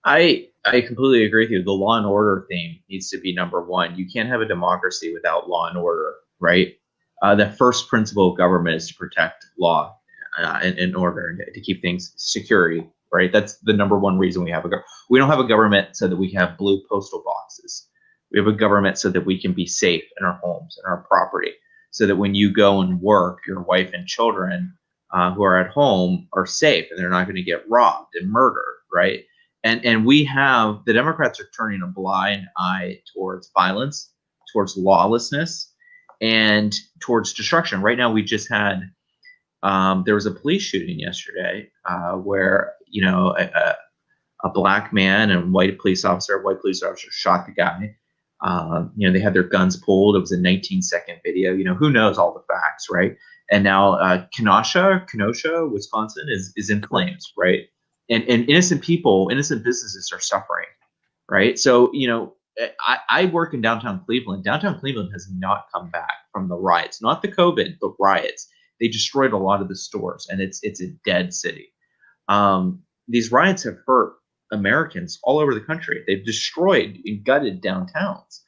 I completely agree with you. The law and order theme needs to be number one. You can't have a democracy without law and order, right? The first principle of government is to protect law and order, and to keep things security, right? That's the number one reason we have we don't have a government so that we can have blue postal boxes. We have a government so that we can be safe in our homes and our property, so that when you go and work, your wife and children who are at home are safe and they're not going to get robbed and murdered, right? And we have, the Democrats are turning a blind eye towards violence, towards lawlessness, and towards destruction. Right now, we just had, there was a police shooting yesterday where, a black man and white police officer shot the guy. They had their guns pulled. It was a 19-second video. Who knows all the facts, right? And now Kenosha, Wisconsin is in flames, right? And innocent people, innocent businesses are suffering, right? So, I work in downtown Cleveland. Downtown Cleveland has not come back from the riots, not the COVID, but riots. They destroyed a lot of the stores, and it's a dead city. These riots have hurt Americans all over the country. They've destroyed and gutted downtowns.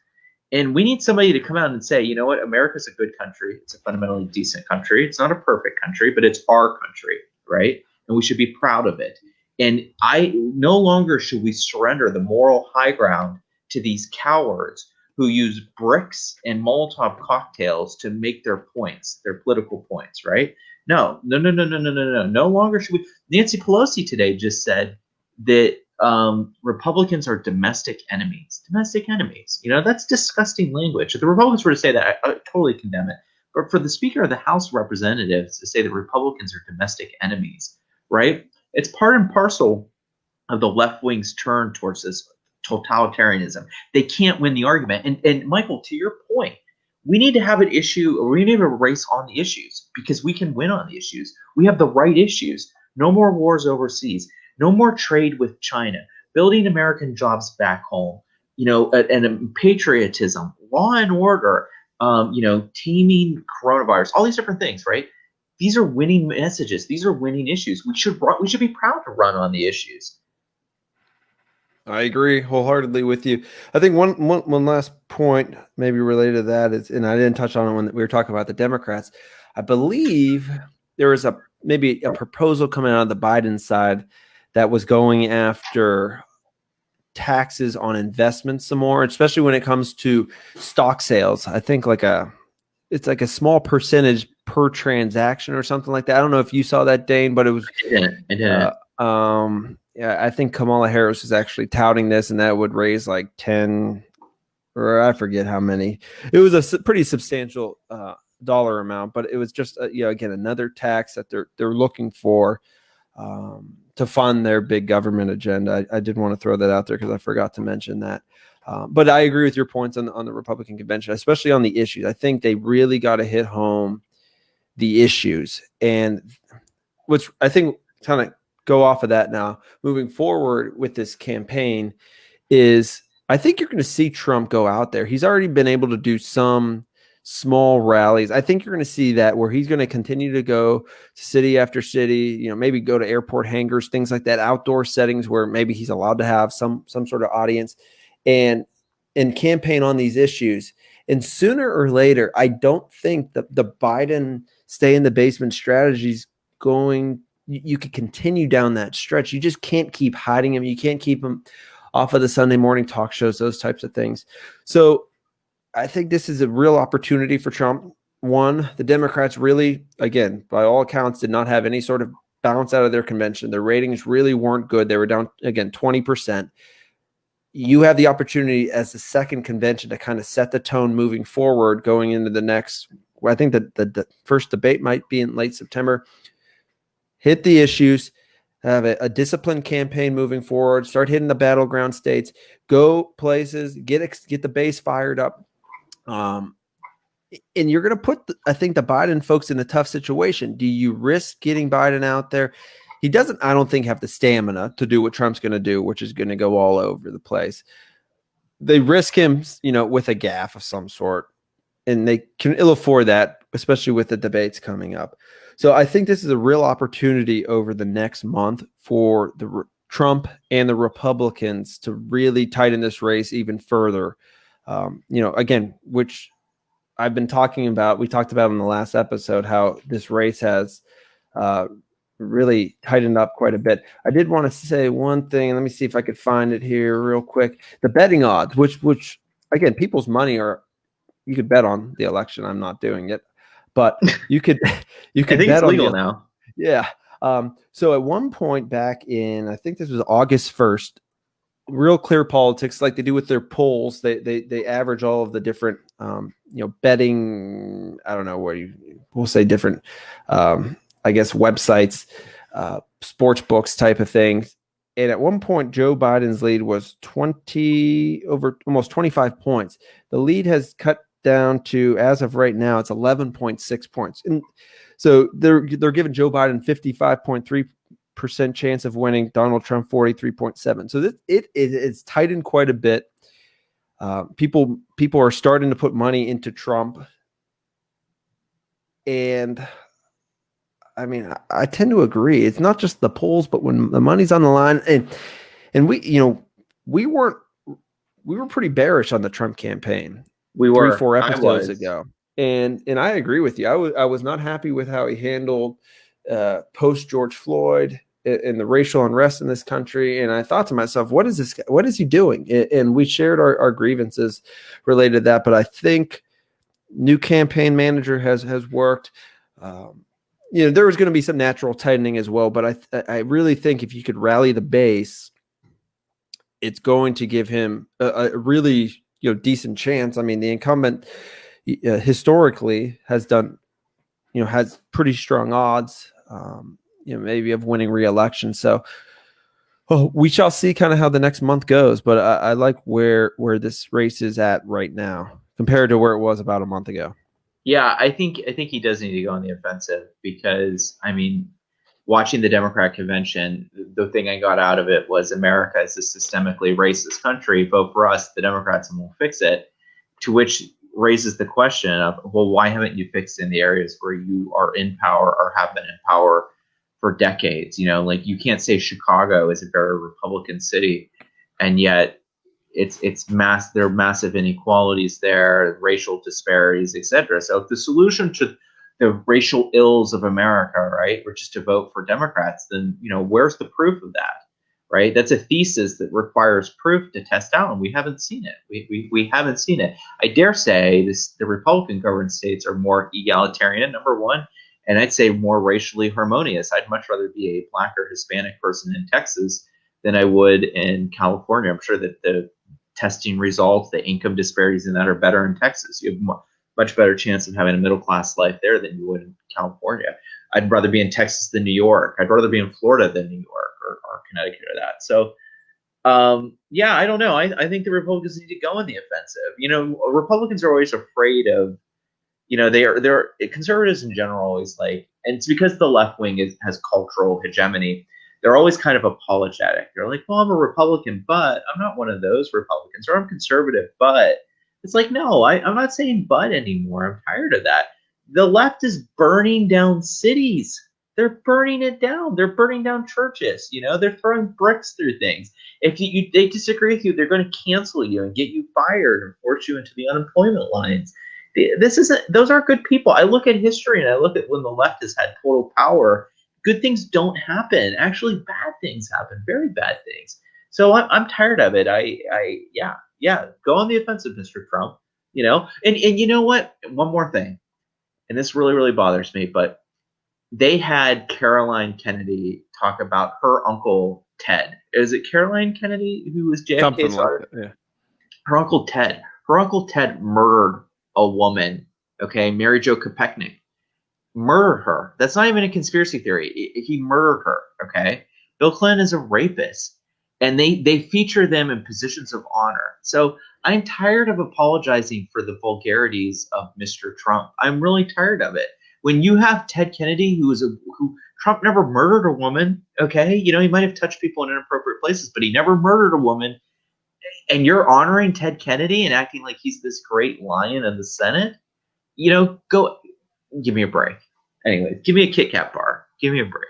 And we need somebody to come out and say, you know what, America's a good country. It's a fundamentally decent country. It's not a perfect country, but it's our country, right? And we should be proud of it. And no longer should we surrender the moral high ground to these cowards who use bricks and Molotov cocktails to make their points, their political points, right? No. No longer should we. Nancy Pelosi today just said that Republicans are domestic enemies. Domestic enemies. That's disgusting language. If the Republicans were to say that, I totally condemn it. But for the Speaker of the House of Representatives to say that Republicans are domestic enemies, right? It's part and parcel of the left wing's turn towards this totalitarianism. They can't win the argument. And Michael, to your point, we need to have an issue, or we need to have a race on the issues, because we can win on the issues. We have the right issues. No more wars overseas. No more trade with China. Building American jobs back home. And patriotism, law and order. Taming coronavirus. All these different things, right? These are winning messages. These are winning issues. We should be proud to run on the issues. I agree wholeheartedly with you. I think one last point maybe related to that is, and I didn't touch on it when we were talking about the Democrats. I believe there was maybe a proposal coming out of the Biden side that was going after taxes on investments some more, especially when it comes to stock sales. I think it's like a small percentage per transaction or something like that. I don't know if you saw that, Dane, but it was. I didn't. Yeah, I think Kamala Harris was actually touting this, and that would raise like 10, or I forget how many. It was a pretty substantial dollar amount, but it was just again another tax that they're looking for to fund their big government agenda. I did want to throw that out there because I forgot to mention that. But I agree with your points on the Republican convention, especially on the issues. I think they really got to hit home the issues, and which I think kind of go off of that now moving forward with this campaign is I think you're going to see Trump go out there. He's already been able to do some small rallies. I think you're going to see that where he's going to continue to go city after city, maybe go to airport hangars, things like that, outdoor settings where maybe he's allowed to have some sort of audience and campaign on these issues. And sooner or later, I don't think the Biden stay in the basement strategy is going. You could continue down that stretch. You just can't keep hiding him. You can't keep him off of the Sunday morning talk shows, those types of things. So I think this is a real opportunity for Trump. One, the Democrats really, again, by all accounts, did not have any sort of bounce out of their convention. Their ratings really weren't good. They were down, again, 20%. You have the opportunity as the second convention to kind of set the tone moving forward going into the next. I think that the first debate might be in late September. Hit the issues, have a disciplined campaign moving forward, start hitting the battleground states, go places, get the base fired up. And you're going to put, I think, the Biden folks in a tough situation. Do you risk getting Biden out there? He doesn't, I don't think, have the stamina to do what Trump's going to do, which is going to go all over the place. They risk him, with a gaffe of some sort, and they can ill afford that, especially with the debates coming up. So I think this is a real opportunity over the next month for the Trump and the Republicans to really tighten this race even further. Again, which I've been talking about, we talked about in the last episode, how this race has really tightened up quite a bit. I did want to say one thing. Let me see if I could find it here real quick. The betting odds, which again, people's money you could bet on the election. I'm not doing it. But you could I think bet it's legal now. Yeah. So at one point back in, I think this was August 1st, Real Clear Politics, like they do with their polls, they average all of the different betting. I don't know what we'll say different. I guess websites, sports books type of things. And at one point, Joe Biden's lead was almost 25 points. The lead has cut down to, as of right now, it's 11.6 points. And so they're giving Joe Biden 55.3% chance of winning, Donald Trump 43.7%. So it's tightened quite a bit. People are starting to put money into Trump. And I mean, I tend to agree. It's not just the polls, but when the money's on the line, and And we were pretty bearish on the Trump campaign. We were 3-4 episodes ago. And I agree with you. I was not happy with how he handled post George Floyd and the racial unrest in this country. And I thought to myself, what is he doing? And we shared our grievances related to that. But I think new campaign manager has worked. There was going to be some natural tightening as well. But I really think if you could rally the base, it's going to give him a really decent chance. I mean, the incumbent historically has pretty strong odds, maybe of winning re-election. So we shall see kind of how the next month goes. But I like where this race is at right now compared to where it was about a month ago. Yeah, I think he does need to go on the offensive because, I mean, watching the Democrat convention, the thing I got out of it was America is a systemically racist country. Vote for us, the Democrats, and we'll fix it. To which raises the question of, well, why haven't you fixed in the areas where you are in power or have been in power for decades? Like you can't say Chicago is a very Republican city, and yet there are massive inequalities there, racial disparities, etc. So if the solution to the racial ills of America, right, or just to vote for Democrats, then where's the proof of that, right? That's a thesis that requires proof to test out, and we haven't seen it. We haven't seen it. I dare say the Republican governed states are more egalitarian, number one, and I'd say more racially harmonious. I'd much rather be a Black or Hispanic person in Texas than I would in California. I'm sure that the testing results, the income disparities in that are better in Texas. You have much better chance of having a middle-class life there than you would in California. I'd rather be in Texas than New York. I'd rather be in Florida than New York or Connecticut or that. So, I don't know. I think the Republicans need to go on the offensive. Republicans are always afraid of, they're conservatives in general always and it's because the left wing has cultural hegemony. They're always kind of apologetic. They're like, well, I'm a Republican, but I'm not one of those Republicans, or I'm conservative, but it's like, no, I'm not saying but anymore. I'm tired of that. The left is burning down cities. They're burning it down. They're burning down churches. They're throwing bricks through things. If they disagree with you, they're going to cancel you and get you fired and force you into the unemployment lines. Those aren't good people. I look at history and I look at when the left has had total power. Good things don't happen. Actually, bad things happen. Very bad things. So I'm tired of it. Go on the offensive, Mr. Trump. And you know what? One more thing, and this really, really bothers me, but they had Caroline Kennedy talk about her uncle Ted. Is it Caroline Kennedy who was JFK's daughter? Yeah. Her uncle Ted. Her uncle Ted murdered a woman. Okay, Mary Jo Kopechne. Murdered her. That's not even a conspiracy theory. He murdered her. Okay. Bill Clinton is a rapist, and they feature them in positions of honor. So I'm tired of apologizing for the vulgarities of Mr. Trump. I'm really tired of it. When you have Ted Kennedy, who Trump never murdered a woman. Okay. He might have touched people in inappropriate places, but he never murdered a woman. And you're honoring Ted Kennedy and acting like he's this great lion in the Senate. Go. Give me a break. Anyway, give me a Kit Kat bar. Give me a break.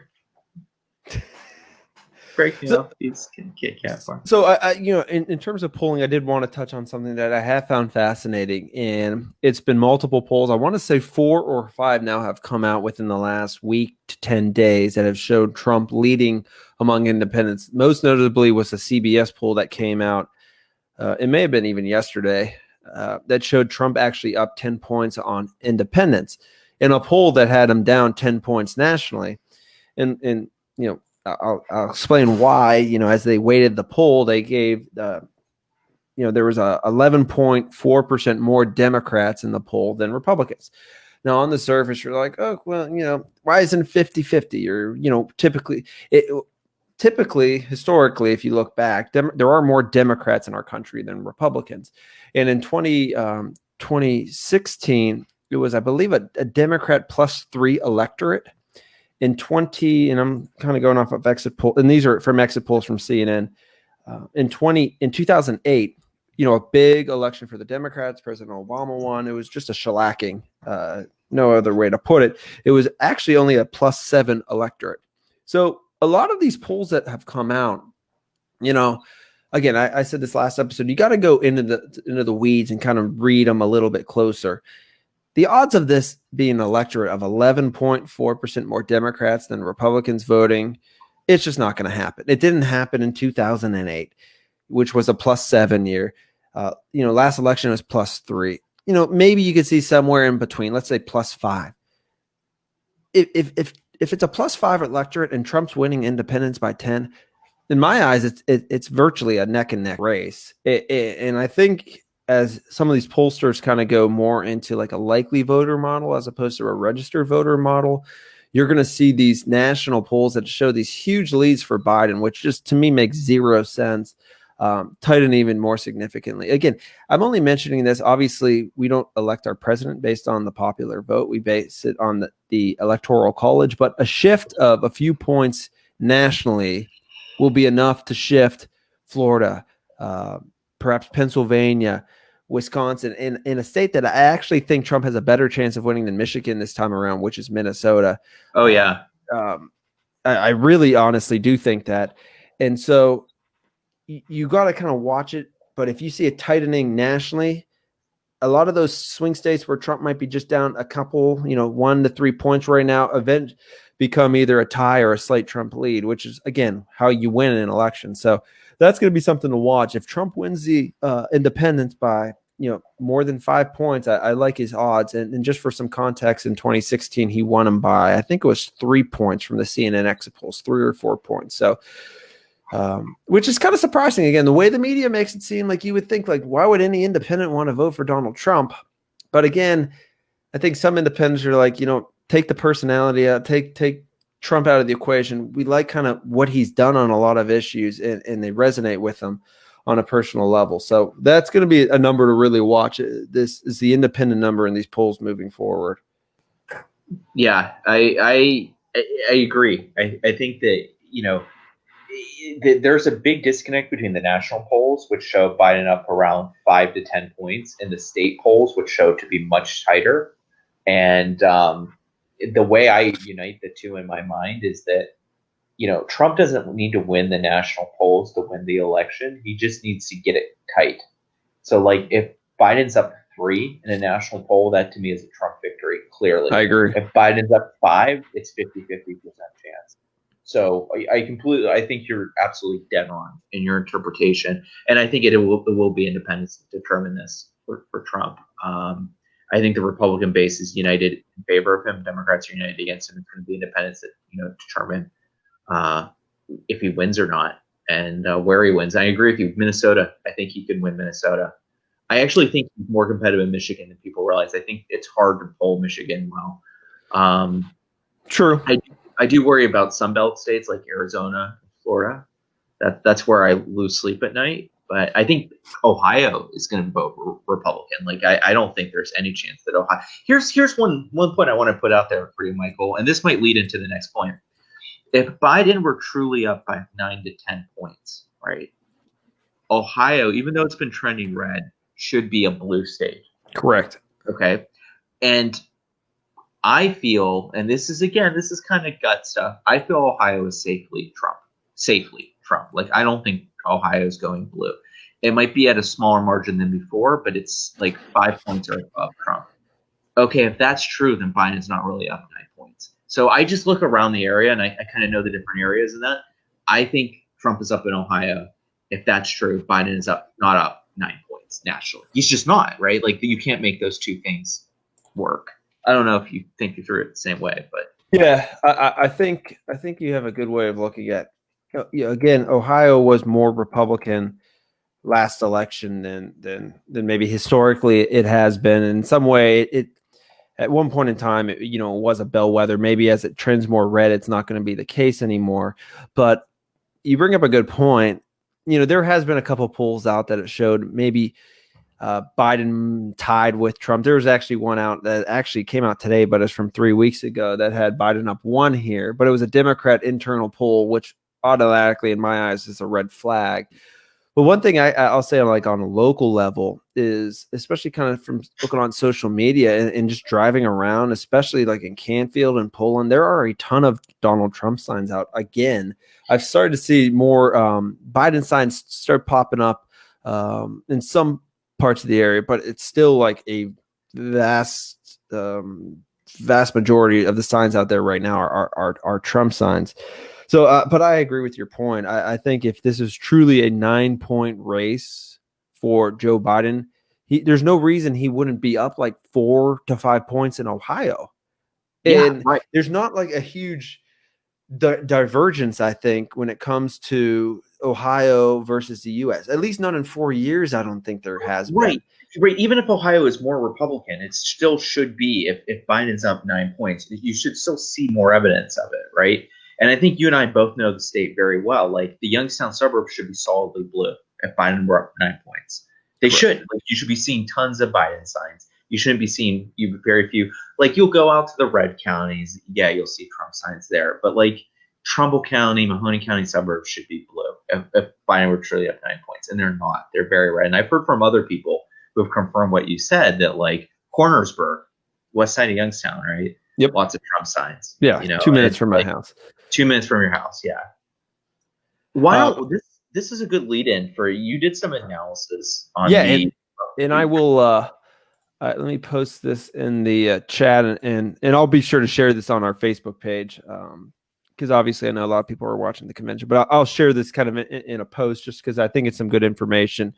Break me off these Kit Kat bar. So, in terms of polling, I did want to touch on something that I have found fascinating, and it's been multiple polls. I want to say 4 or 5 now have come out within the last week to 10 days that have showed Trump leading among independents. Most notably was a CBS poll that came out. It may have been even yesterday that showed Trump actually up 10 points on independents in a poll that had him down 10 points nationally. And I'll explain why. As they weighted the poll, they gave there was a 11.4% more Democrats in the poll than Republicans. Now, on the surface, you're like, oh, well, why isn't 50-50? Or, typically, historically, if you look back, there are more Democrats in our country than Republicans. And in 2016, it was, I believe, a Democrat +3 electorate. In and I'm kind of going off of exit poll, and these are from exit polls from CNN. In 2008, a big election for the Democrats. President Obama won. It was just a shellacking. No other way to put it. It was actually only a +7 electorate. So a lot of these polls that have come out Again, I said this last episode, you got to go into the weeds and kind of read them a little bit closer. The odds of this being an electorate of 11.4% more Democrats than Republicans voting, it's just not going to happen. It didn't happen in 2008, which was a +7 year. Last election was +3. Maybe you could see somewhere in between, let's say +5. If it's a +5 electorate and Trump's winning independents by 10, in my eyes, it's virtually a neck and neck race. And I think as some of these pollsters kind of go more into like a likely voter model as opposed to a registered voter model, you're going to see these national polls that show these huge leads for Biden, which just to me makes zero sense. Tighten even more significantly. Again, I'm only mentioning this. Obviously, we don't elect our president based on the popular vote. We base it on the Electoral College, but a shift of a few points nationally will be enough to shift Florida, perhaps Pennsylvania, Wisconsin, in a state that I actually think Trump has a better chance of winning than Michigan this time around, which is Minnesota. Oh, yeah. I really honestly do think that. And so you got to kind of watch it. But if you see a tightening nationally, a lot of those swing states where Trump might be just down a couple, 1 to 3 points right now, event become either a tie or a slight Trump lead, which is, again, how you win an election. So that's going to be something to watch. If Trump wins the independents by, more than 5 points, I like his odds. And just for some context, in 2016, he won them by, I think it was 3 points from the CNN exit polls, 3 or 4 points. So, which is kind of surprising. Again, the way the media makes it seem like you would think, like, why would any independent want to vote for Donald Trump? But again, I think some independents are like, take the personality out, take Trump out of the equation. We like kind of what he's done on a lot of issues, and they resonate with him on a personal level. So that's going to be a number to really watch. This is the independent number in these polls moving forward. Yeah, I agree. I think that, there's a big disconnect between the national polls, which show Biden up around 5 to 10 points, and the state polls, which show to be much tighter. And the way I unite the two in my mind is that, Trump doesn't need to win the national polls to win the election. He just needs to get it tight. So, like, if Biden's up 3 in a national poll, that to me is a Trump victory, clearly. I agree. If Biden's up 5, it's 50-50% chance. So I think you're absolutely dead on in your interpretation. And I think it will be independents to determine this for Trump. I think the Republican base is united in favor of him. Democrats are united against him. It's going to be independents that, determine if he wins or not, and where he wins. I agree with you. Minnesota, I think he could win Minnesota. I actually think he's more competitive in Michigan than people realize. I think it's hard to poll Michigan well. True. I do worry about Sunbelt states like Arizona, Florida. That's where I lose sleep at night. But I think Ohio is going to vote Republican. Like, I don't think there's any chance that Ohio. Here's one point I want to put out there for you, Michael, and this might lead into the next point. If Biden were truly up by 9 to 10 points, right? Ohio, even though it's been trending red, should be a blue state. Correct. Okay. And I feel, and this is kind of gut stuff, I feel Ohio is safely Trump. Like, I don't think Ohio is going blue. It might be at a smaller margin than before, but it's like 5 points or above Trump. Okay, if that's true, then Biden's not really up 9 points. So I just look around the area, and I kind of know the different areas in that. I think Trump is up in Ohio. If that's true, Biden is not up 9 points nationally. He's just not, right? Like, you can't make those two things work. I don't know if you think through it the same way, but yeah, I think you have a good way of looking at. Again, Ohio was more Republican last election than maybe historically it has been. In some way, it at one point in time, it was a bellwether. Maybe as it trends more red, it's not going to be the case anymore. But you bring up a good point. There has been a couple polls out that it showed maybe Biden tied with Trump. There was actually one out that actually came out today, but it's from 3 weeks ago, that had Biden up 1 here. But it was a Democrat internal poll, which automatically, in my eyes, is a red flag. Well, one thing I'll say like on a local level is, especially kind of from looking on social media and just driving around, especially like in Canfield and Poland, there are a ton of Donald Trump signs out. Again, I've started to see more Biden signs start popping up in some parts of the area, but it's still like a vast majority of the signs out there right now are Trump signs. So, but I agree with your point. I think if this is truly a 9-point race for Joe Biden, there's no reason he wouldn't be up like 4 to 5 points in Ohio. And right. There's not like a huge divergence, I think, when it comes to Ohio versus the U.S. At least not in 4 years. I don't think there has been. Right. Even if Ohio is more Republican, it still should be. If Biden's up 9 points, you should still see more evidence of it, right? And I think you and I both know the state very well. Like the Youngstown suburbs should be solidly blue if Biden were up 9 points. They should. Like, you should be seeing tons of Biden signs. You shouldn't be seeing very few. Like, you'll go out to the red counties. Yeah, you'll see Trump signs there. But like Trumbull County, Mahoning County suburbs should be blue if Biden were truly up 9 points. And they're not. They're very red. And I've heard from other people who have confirmed what you said, that like Cornersburg, west side of Youngstown, right? Yep. Lots of Trump signs. Yeah. 2 minutes from my house. 2 minutes from your house, yeah. Wow, this is a good lead-in for you. Did some analysis on and I will. Let me post this in the chat, and I'll be sure to share this on our Facebook page, because obviously I know a lot of people are watching the convention, but I'll share this kind of in a post just because I think it's some good information.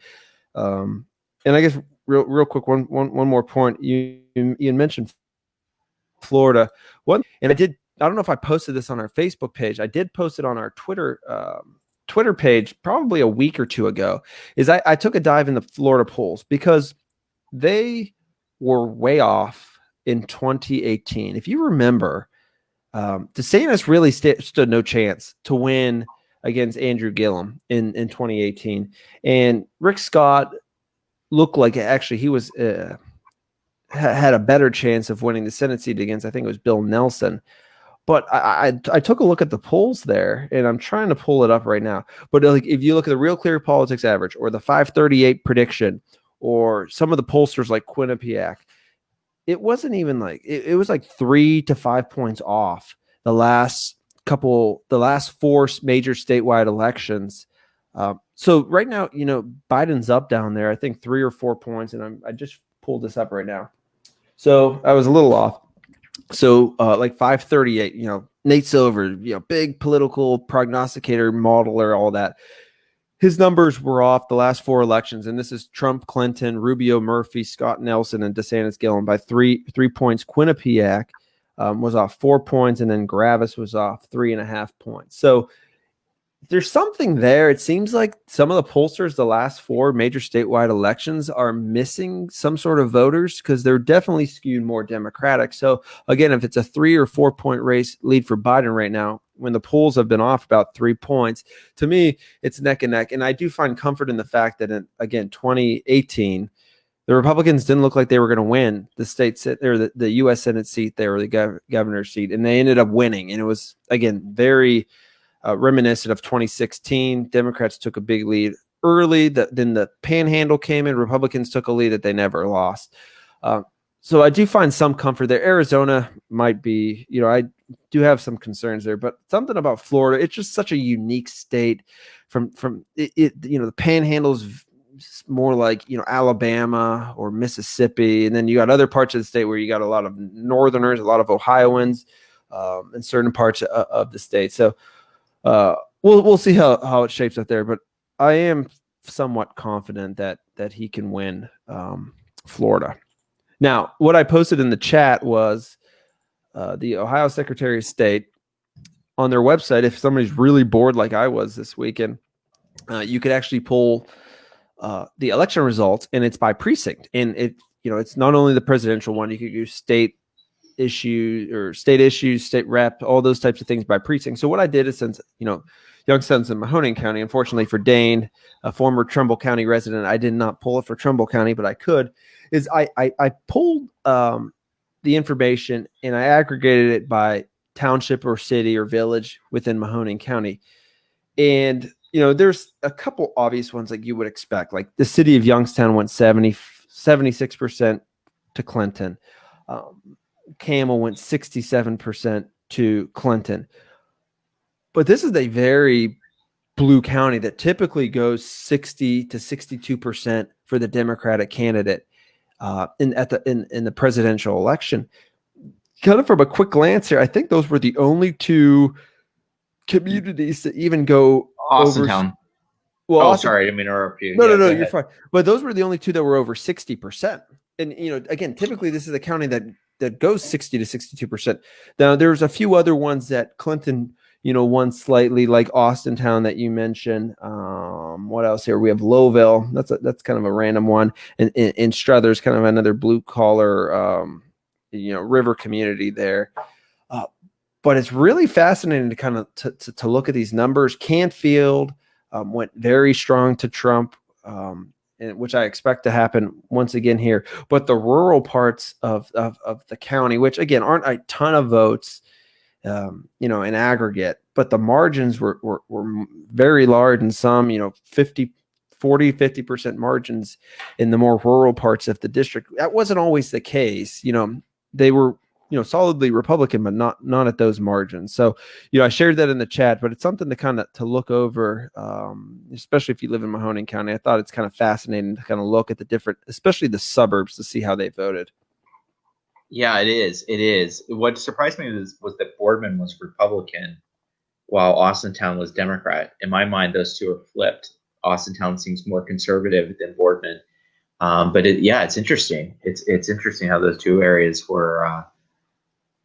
And I guess real quick, one more point. You mentioned Florida. I don't know if I posted this on our Facebook page. I did post it on our Twitter page probably a week or two ago. I took a dive in the Florida polls because they were way off in 2018. If you remember, DeSantis really stood no chance to win against Andrew Gillum in 2018, and Rick Scott looked like actually he was had a better chance of winning the Senate seat against, I think it was Bill Nelson. But I took a look at the polls there, and I'm trying to pull it up right now. But like, if you look at the Real Clear Politics average or the 538 prediction or some of the pollsters like Quinnipiac, it wasn't even like it was like 3 to 5 points off the last 4 major statewide elections. So right now, Biden's up down there, I think 3 or 4 points, and I just pulled this up right now. So I was a little off. So like 538, Nate Silver, big political prognosticator, modeler, all that. His numbers were off the last 4 elections, and this is Trump, Clinton, Rubio, Murphy, Scott Nelson, and DeSantis Gillum by 3 points. Quinnipiac was off 4 points, and then Gravis was off 3.5 points. So there's something there. It seems like some of the pollsters the last 4 major statewide elections are missing some sort of voters because they're definitely skewed more Democratic. So again, if it's a 3 or 4 point race lead for Biden right now, when the polls have been off about 3 points, to me, it's neck and neck. And I do find comfort in the fact that in 2018, the Republicans didn't look like they were going to win the state or the U.S. Senate seat there, or the governor's seat, and they ended up winning. And it was, again, very reminiscent of 2016. Democrats took a big lead early. Then the panhandle came in. Republicans took a lead that they never lost. So I do find some comfort there. Arizona might be, I do have some concerns there, but something about Florida, it's just such a unique state. From it the panhandle's more like Alabama or Mississippi, and then you got other parts of the state where you got a lot of Northerners, a lot of Ohioans, in certain parts of the state. So we'll see how it shapes up there, but I am somewhat confident that he can win Florida. Now, what I posted in the chat was the Ohio Secretary of State on their website. If somebody's really bored like I was this weekend, you could actually pull the election results, and it's by precinct. And it's not only the presidential one. You could use state issues, state rep, all those types of things by precinct. So what I did is, since Youngstown's in Mahoning County, unfortunately for Dane, a former Trumbull County resident, I did not pull it for Trumbull County, but I could. Is I pulled the information and I aggregated it by township or city or village within Mahoning County. And there's a couple obvious ones like you would expect. Like the city of Youngstown went 76% to Clinton. Camel went 67% to Clinton. But this is a very blue county that typically goes 60 to 62% for the Democratic candidate in the presidential election. Kind of from a quick glance here, I think those were the only two communities that even go Austintown. Sorry, I didn't mean to interrupt you. No, you're fine. But those were the only two that were over 60%. And again, typically this is a county that goes 60 to 62%. Now there's a few other ones that Clinton, won slightly, like Austintown that you mentioned. What else here? We have Lowville. That's kind of a random one. And in Struthers, kind of another blue collar, river community there. But it's really fascinating to kind of to look at these numbers. Canfield went very strong to Trump, which I expect to happen once again here. But the rural parts of the county, which again aren't a ton of votes, in aggregate, but the margins were very large, and some, 50% margins in the more rural parts of the district. That wasn't always the case. They were, solidly Republican, but not at those margins. So, I shared that in the chat, but it's something to kind of to look over, especially if you live in Mahoning County. I thought it's kind of fascinating to kind of look at the different, especially the suburbs, to see how they voted. Yeah, it is. It is. What surprised me was that Boardman was Republican while Austintown was Democrat. In my mind, those two are flipped. Austintown seems more conservative than Boardman. But it's interesting. It's interesting how those two areas were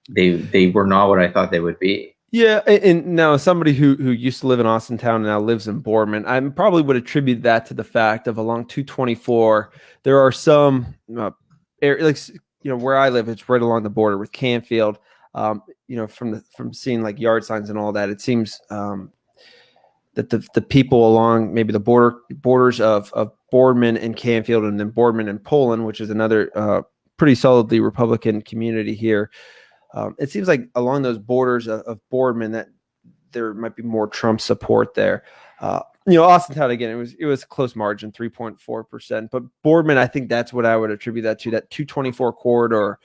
they were not what I thought they would be. Yeah, and now somebody who used to live in Austintown and now lives in Boardman, I probably would attribute that to the fact of along 224, there are some areas, where I live, it's right along the border with Canfield. From seeing like yard signs and all that, it seems that the people along maybe the borders of Boardman and Canfield, and then Boardman and Poland, which is another pretty solidly Republican community here. It seems like along those borders of Boardman that there might be more Trump support there. Austintown, again, it was a close margin, 3.4%. But Boardman, I think that's what I would attribute that to, that 224 corridor.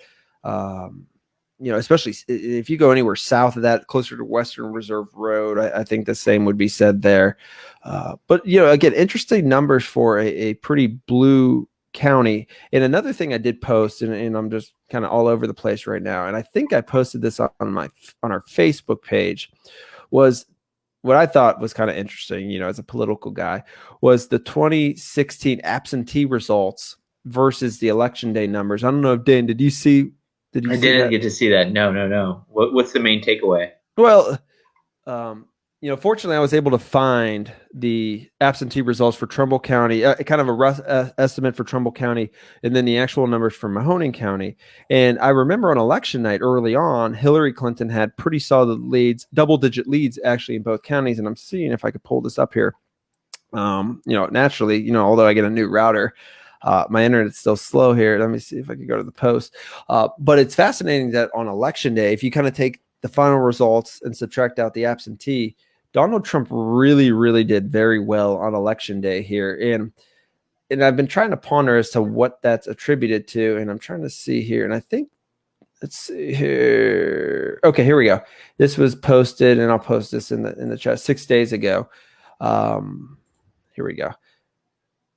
Especially if you go anywhere south of that, closer to Western Reserve Road, I think the same would be said there. But again, interesting numbers for a pretty blue county. And another thing I did post, and I'm just kind of all over the place right now, and I think I posted this on our Facebook page, was what I thought was kind of interesting, as a political guy, was the 2016 absentee results versus the election day numbers. I don't know if Dan, did you see? I didn't get to see that. No. What's the main takeaway? Well, fortunately, I was able to find the absentee results for Trumbull County, kind of a rough estimate for Trumbull County, and then the actual numbers for Mahoning County. And I remember on election night early on, Hillary Clinton had pretty solid leads, double-digit leads actually in both counties. And I'm seeing if I could pull this up here. Naturally, although I get a new router, my internet's still slow here. Let me see if I can go to the post. But it's fascinating that on election day, if you kind of take the final results and subtract out the absentee, Donald Trump really, really did very well on election day here. And I've been trying to ponder as to what that's attributed to. And I'm trying to see here. And I think, let's see here. Okay, here we go. This was posted, and I'll post this in the chat 6 days ago. Here we go.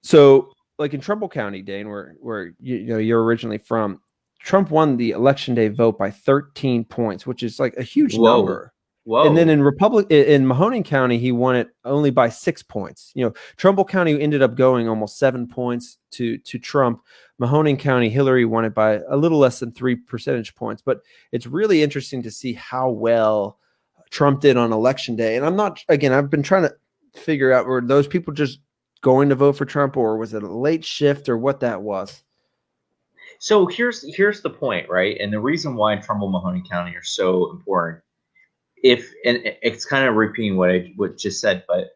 So, like in Trumbull County, Dane, where you're originally from, Trump won the election day vote by 13 points, which is like a huge number. Whoa. And then in Mahoning County, he won it only by 6 points. Trumbull County ended up going almost 7 points to Trump. Mahoning County, Hillary won it by a little less than 3 percentage points. But it's really interesting to see how well Trump did on election day. And I've been trying to figure out, were those people just going to vote for Trump, or was it a late shift, or what that was? So here's the point, right? And the reason why Trumbull, Mahoning County are so important, and it's kind of repeating what I just said, but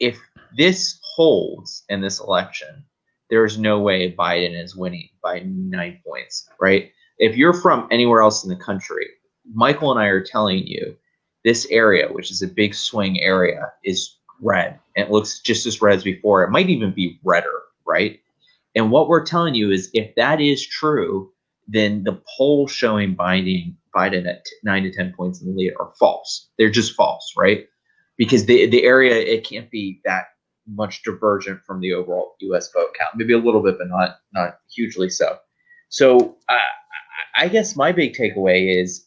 if this holds in this election, there is no way Biden is winning by 9 points, right? If you're from anywhere else in the country, Michael and I are telling you this area, which is a big swing area, is red, and it looks just as red as before. It might even be redder, right? And what we're telling you is, if that is true, then the polls showing Biden at 9 to 10 points in the lead are false. They're just false, right? Because the area, it can't be that much divergent from the overall U.S. vote count. Maybe a little bit, but not hugely so. So I guess my big takeaway is,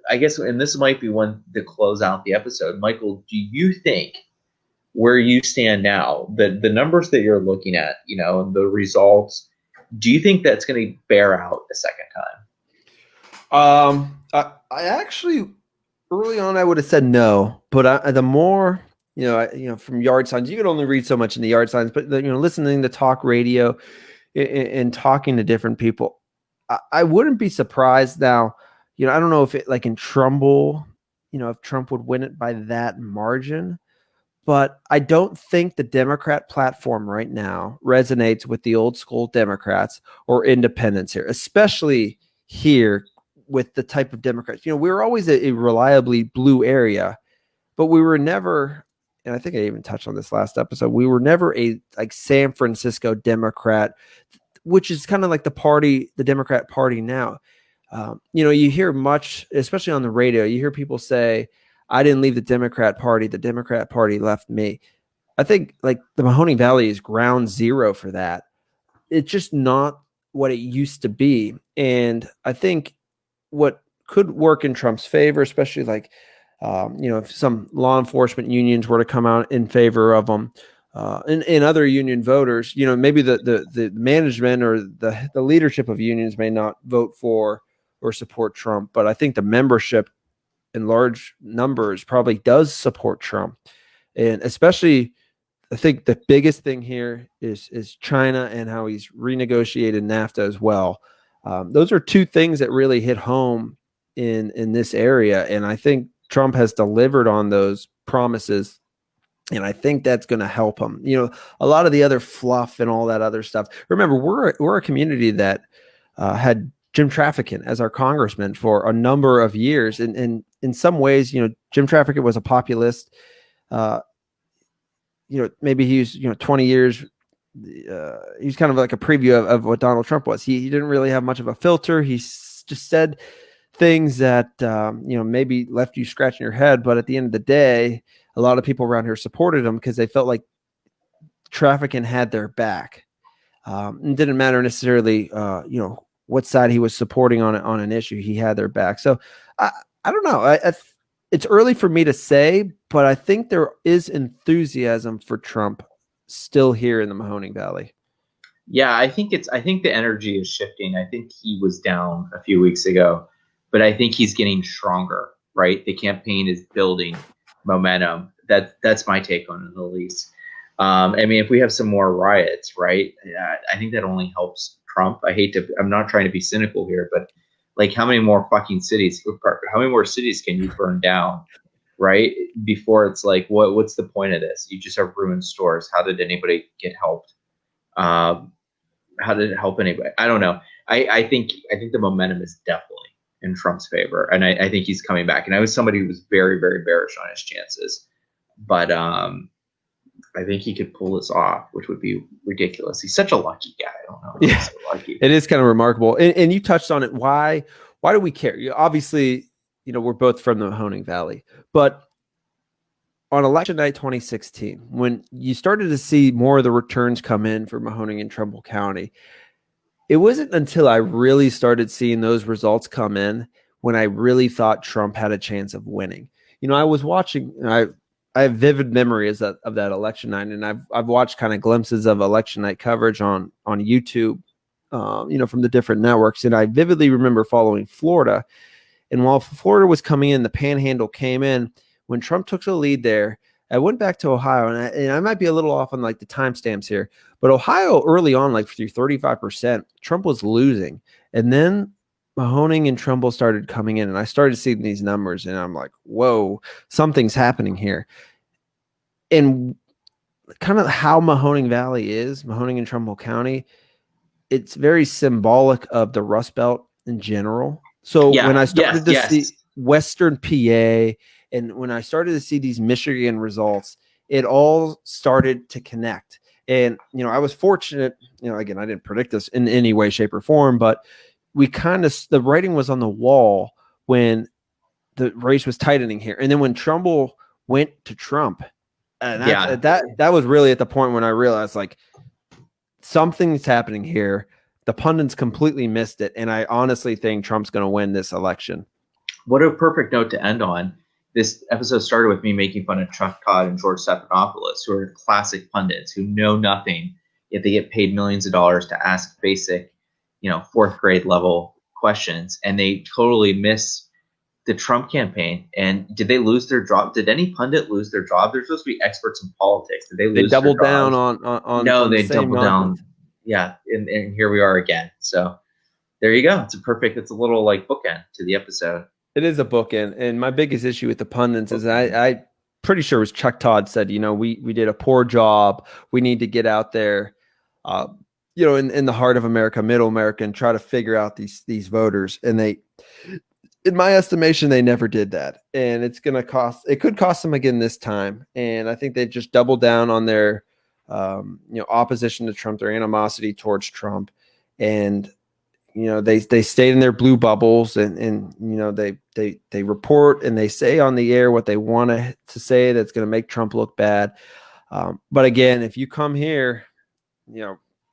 and this might be one to close out the episode, Michael, do you think where you stand now, the numbers that you're looking at, the results, do you think that's going to bear out a second time? I actually, early on, I would have said no, but the more, from yard signs, you can only read so much in the yard signs, but listening to talk radio and talking to different people, I wouldn't be surprised now. I don't know if it, like in Trumbull, if Trump would win it by that margin, but I don't think the Democrat platform right now resonates with the old school Democrats or independents here, especially here with the type of Democrats. We were always a reliably blue area, but we were never, and I think I even touched on this last episode, we were never a like San Francisco Democrat, which is kind of like the Democrat Party now. You hear much, especially on the radio, you hear people say, I didn't leave the Democrat Party left me. I think like the Mahoning Valley is ground zero for that. It's just not what it used to be. And I think what could work in Trump's favor, especially like, if some law enforcement unions were to come out in favor of them, and other union voters, maybe the management or the leadership of unions may not vote for or support Trump, but I think the membership in large numbers probably does support Trump. And especially, I think the biggest thing here is China and how he's renegotiated NAFTA as well. Those are two things that really hit home in this area. And I think Trump has delivered on those promises. And I think that's going to help him. A lot of the other fluff and all that other stuff. Remember, we're a community that had Jim Traficant as our congressman for a number of years. And in some ways, Jim Traficant was a populist. Maybe he's 20 years. He's kind of like a preview of what Donald Trump was. He didn't really have much of a filter. He just said things that, maybe left you scratching your head. But at the end of the day, a lot of people around here supported him because they felt like Traficant had their back. It didn't matter necessarily, what side he was supporting on an issue. He had their back. So I don't know. It's early for me to say, but I think there is enthusiasm for Trump still here in the Mahoning Valley. Yeah, I think the energy is shifting. I think he was down a few weeks ago, but I think he's getting stronger, right? The campaign is building momentum. That's my take on it, at least. If we have some more riots, right? I think that only helps Trump. I'm not trying to be cynical here, but like, how many more cities can you burn down, right? Before it's like, what's the point of this? You just have ruined stores. How did anybody get helped? How did it help anybody? I don't know. I think the momentum is definitely in Trump's favor, and I think he's coming back. And I was somebody who was very, very bearish on his chances, but I think he could pull this off, which would be ridiculous. He's such a lucky guy. I don't know. Yeah, so lucky. It is kind of remarkable. And you touched on it. Why do we care? Obviously, we're both from the Mahoning Valley, but on election night 2016, when you started to see more of the returns come in for Mahoning and Trumbull County, it wasn't until I really started seeing those results come in when I really thought Trump had a chance of winning. I was watching, I have vivid memories of that election night, and I've watched kind of glimpses of election night coverage on YouTube, from the different networks, and I vividly remember following Florida. And while Florida was coming in, the Panhandle came in. When Trump took the lead there, I went back to Ohio, and I might be a little off on like the timestamps here, but Ohio early on, like through 35%, Trump was losing, and then Mahoning and Trumbull started coming in, and I started seeing these numbers, and I'm like, whoa, something's happening here. And kind of how Mahoning Valley is, Mahoning and Trumbull County, it's very symbolic of the Rust Belt in general. So when I started to see Western PA, and when I started to see these Michigan results, it all started to connect. And, I was fortunate, again, I didn't predict this in any way, shape, or form, but the writing was on the wall when the race was tightening here. And then when Trumbull went to Trump, and that was really at the point when I realized, like, something's happening here. The pundits completely missed it. And I honestly think Trump's going to win this election. What a perfect note to end on. This episode started with me making fun of Chuck Todd and George Stephanopoulos, who are classic pundits who know nothing, yet they get paid millions of dollars to ask basic, fourth grade level questions. And they totally miss the Trump campaign. And did they lose their job? Did any pundit lose their job? They're supposed to be experts in politics. Did they lose They doubled their down on No, they doubled down. Yeah. And here we are again. So there you go. It's a little like bookend to the episode. It is a bookend. And my biggest issue with the pundits is I pretty sure it was Chuck Todd said, we did a poor job. We need to get out there, in the heart of America, middle America, and try to figure out these voters. And they, in my estimation, they never did that. And it could cost them again this time. And I think they've just doubled down on their, opposition to Trump, their animosity towards Trump. And, they stayed in their blue bubbles and they report and they say on the air what they want to say that's going to make Trump look bad. But again, if you come here,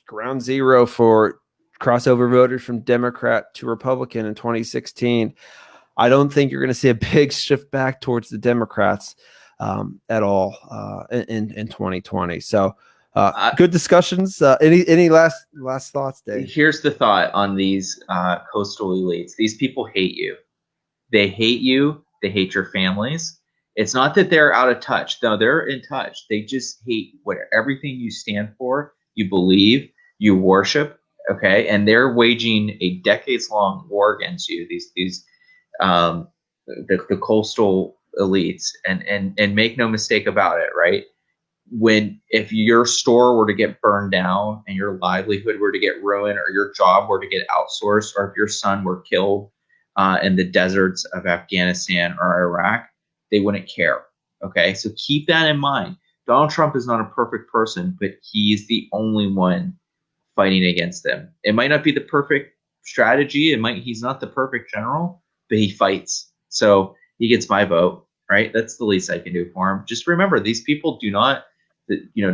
ground zero for crossover voters from Democrat to Republican in 2016, I don't think you're going to see a big shift back towards the Democrats at all in 2020. So good discussions. Any last thoughts, Dave? Here's the thought on these coastal elites. These people hate you. They hate you. They hate your families. It's not that they're out of touch. No, they're in touch. They just hate everything you stand for, you believe, you worship. Okay, and they're waging a decades-long war against you. These the coastal elites, and make no mistake about it, right? If your store were to get burned down and your livelihood were to get ruined, or your job were to get outsourced, or if your son were killed in the deserts of Afghanistan or Iraq, they wouldn't care. Okay, so keep that in mind. Donald Trump is not a perfect person, but he's the only one fighting against them. It might not be the perfect strategy. He's not the perfect general, but he fights. So he gets my vote, right? That's the least I can do for him. Just remember, these people do not,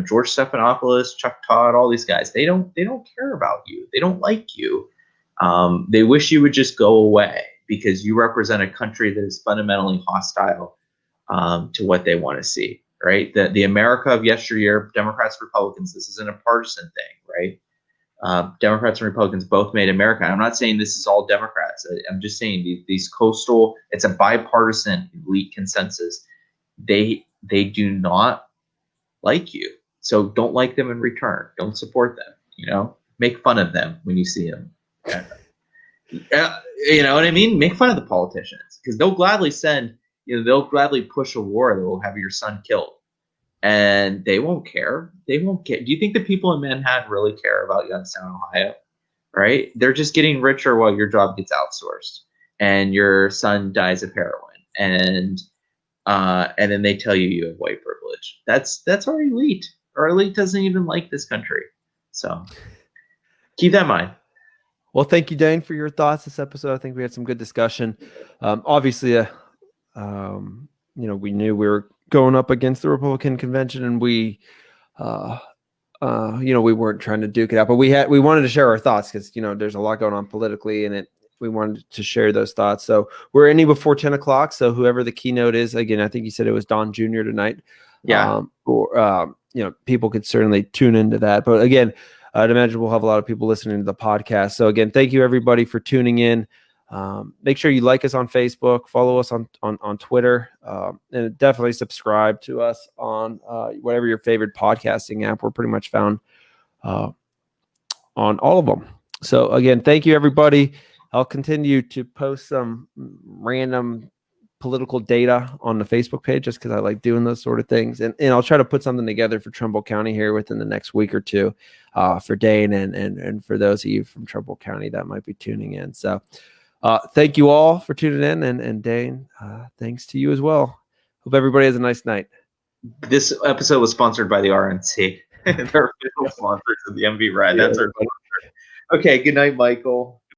George Stephanopoulos, Chuck Todd, all these guys, they don't care about you. They don't like you. They wish you would just go away because you represent a country that is fundamentally hostile to what they want to see, right? The America of yesteryear, Democrats, Republicans, this isn't a partisan thing, right? Democrats and Republicans both made America. I'm not saying this is all Democrats. I'm just saying these coastal, it's a bipartisan elite consensus. They do not like you. So don't like them in return. Don't support them, make fun of them when you see them. You know what I mean? Make fun of the politicians because they'll gladly they'll gladly push a war that will have your son killed. And they won't care. They won't care. Do you think the people in Manhattan really care about Youngstown, Ohio? Right? They're just getting richer while your job gets outsourced and your son dies of heroin. And then they tell you have white privilege. That's our elite. Our elite doesn't even like this country. So keep that in mind. Well, thank you, Dane, for your thoughts this episode. I think we had some good discussion. Obviously, we knew we were going up against the Republican convention, and we weren't trying to duke it out, but we wanted to share our thoughts because there's a lot going on politically, and we wanted to share those thoughts. So we're ending before 10 o'clock. So whoever the keynote is, again, I think you said it was Don Jr. tonight. Yeah. People could certainly tune into that. But again, I'd imagine we'll have a lot of people listening to the podcast. So again, thank you everybody for tuning in. Make sure you like us on Facebook, follow us on Twitter, and definitely subscribe to us on whatever your favorite podcasting app. We're pretty much found on all of them. So again, thank you everybody. I'll continue to post some random political data on the Facebook page just because I like doing those sort of things. And I'll try to put something together for Trumbull County here within the next week or two for Dane and for those of you from Trumbull County that might be tuning in. So thank you all for tuning in. And Dane, thanks to you as well. Hope everybody has a nice night. This episode was sponsored by the RNC. They're official sponsors of the MVRed. That's our. Okay. Good night, Michael.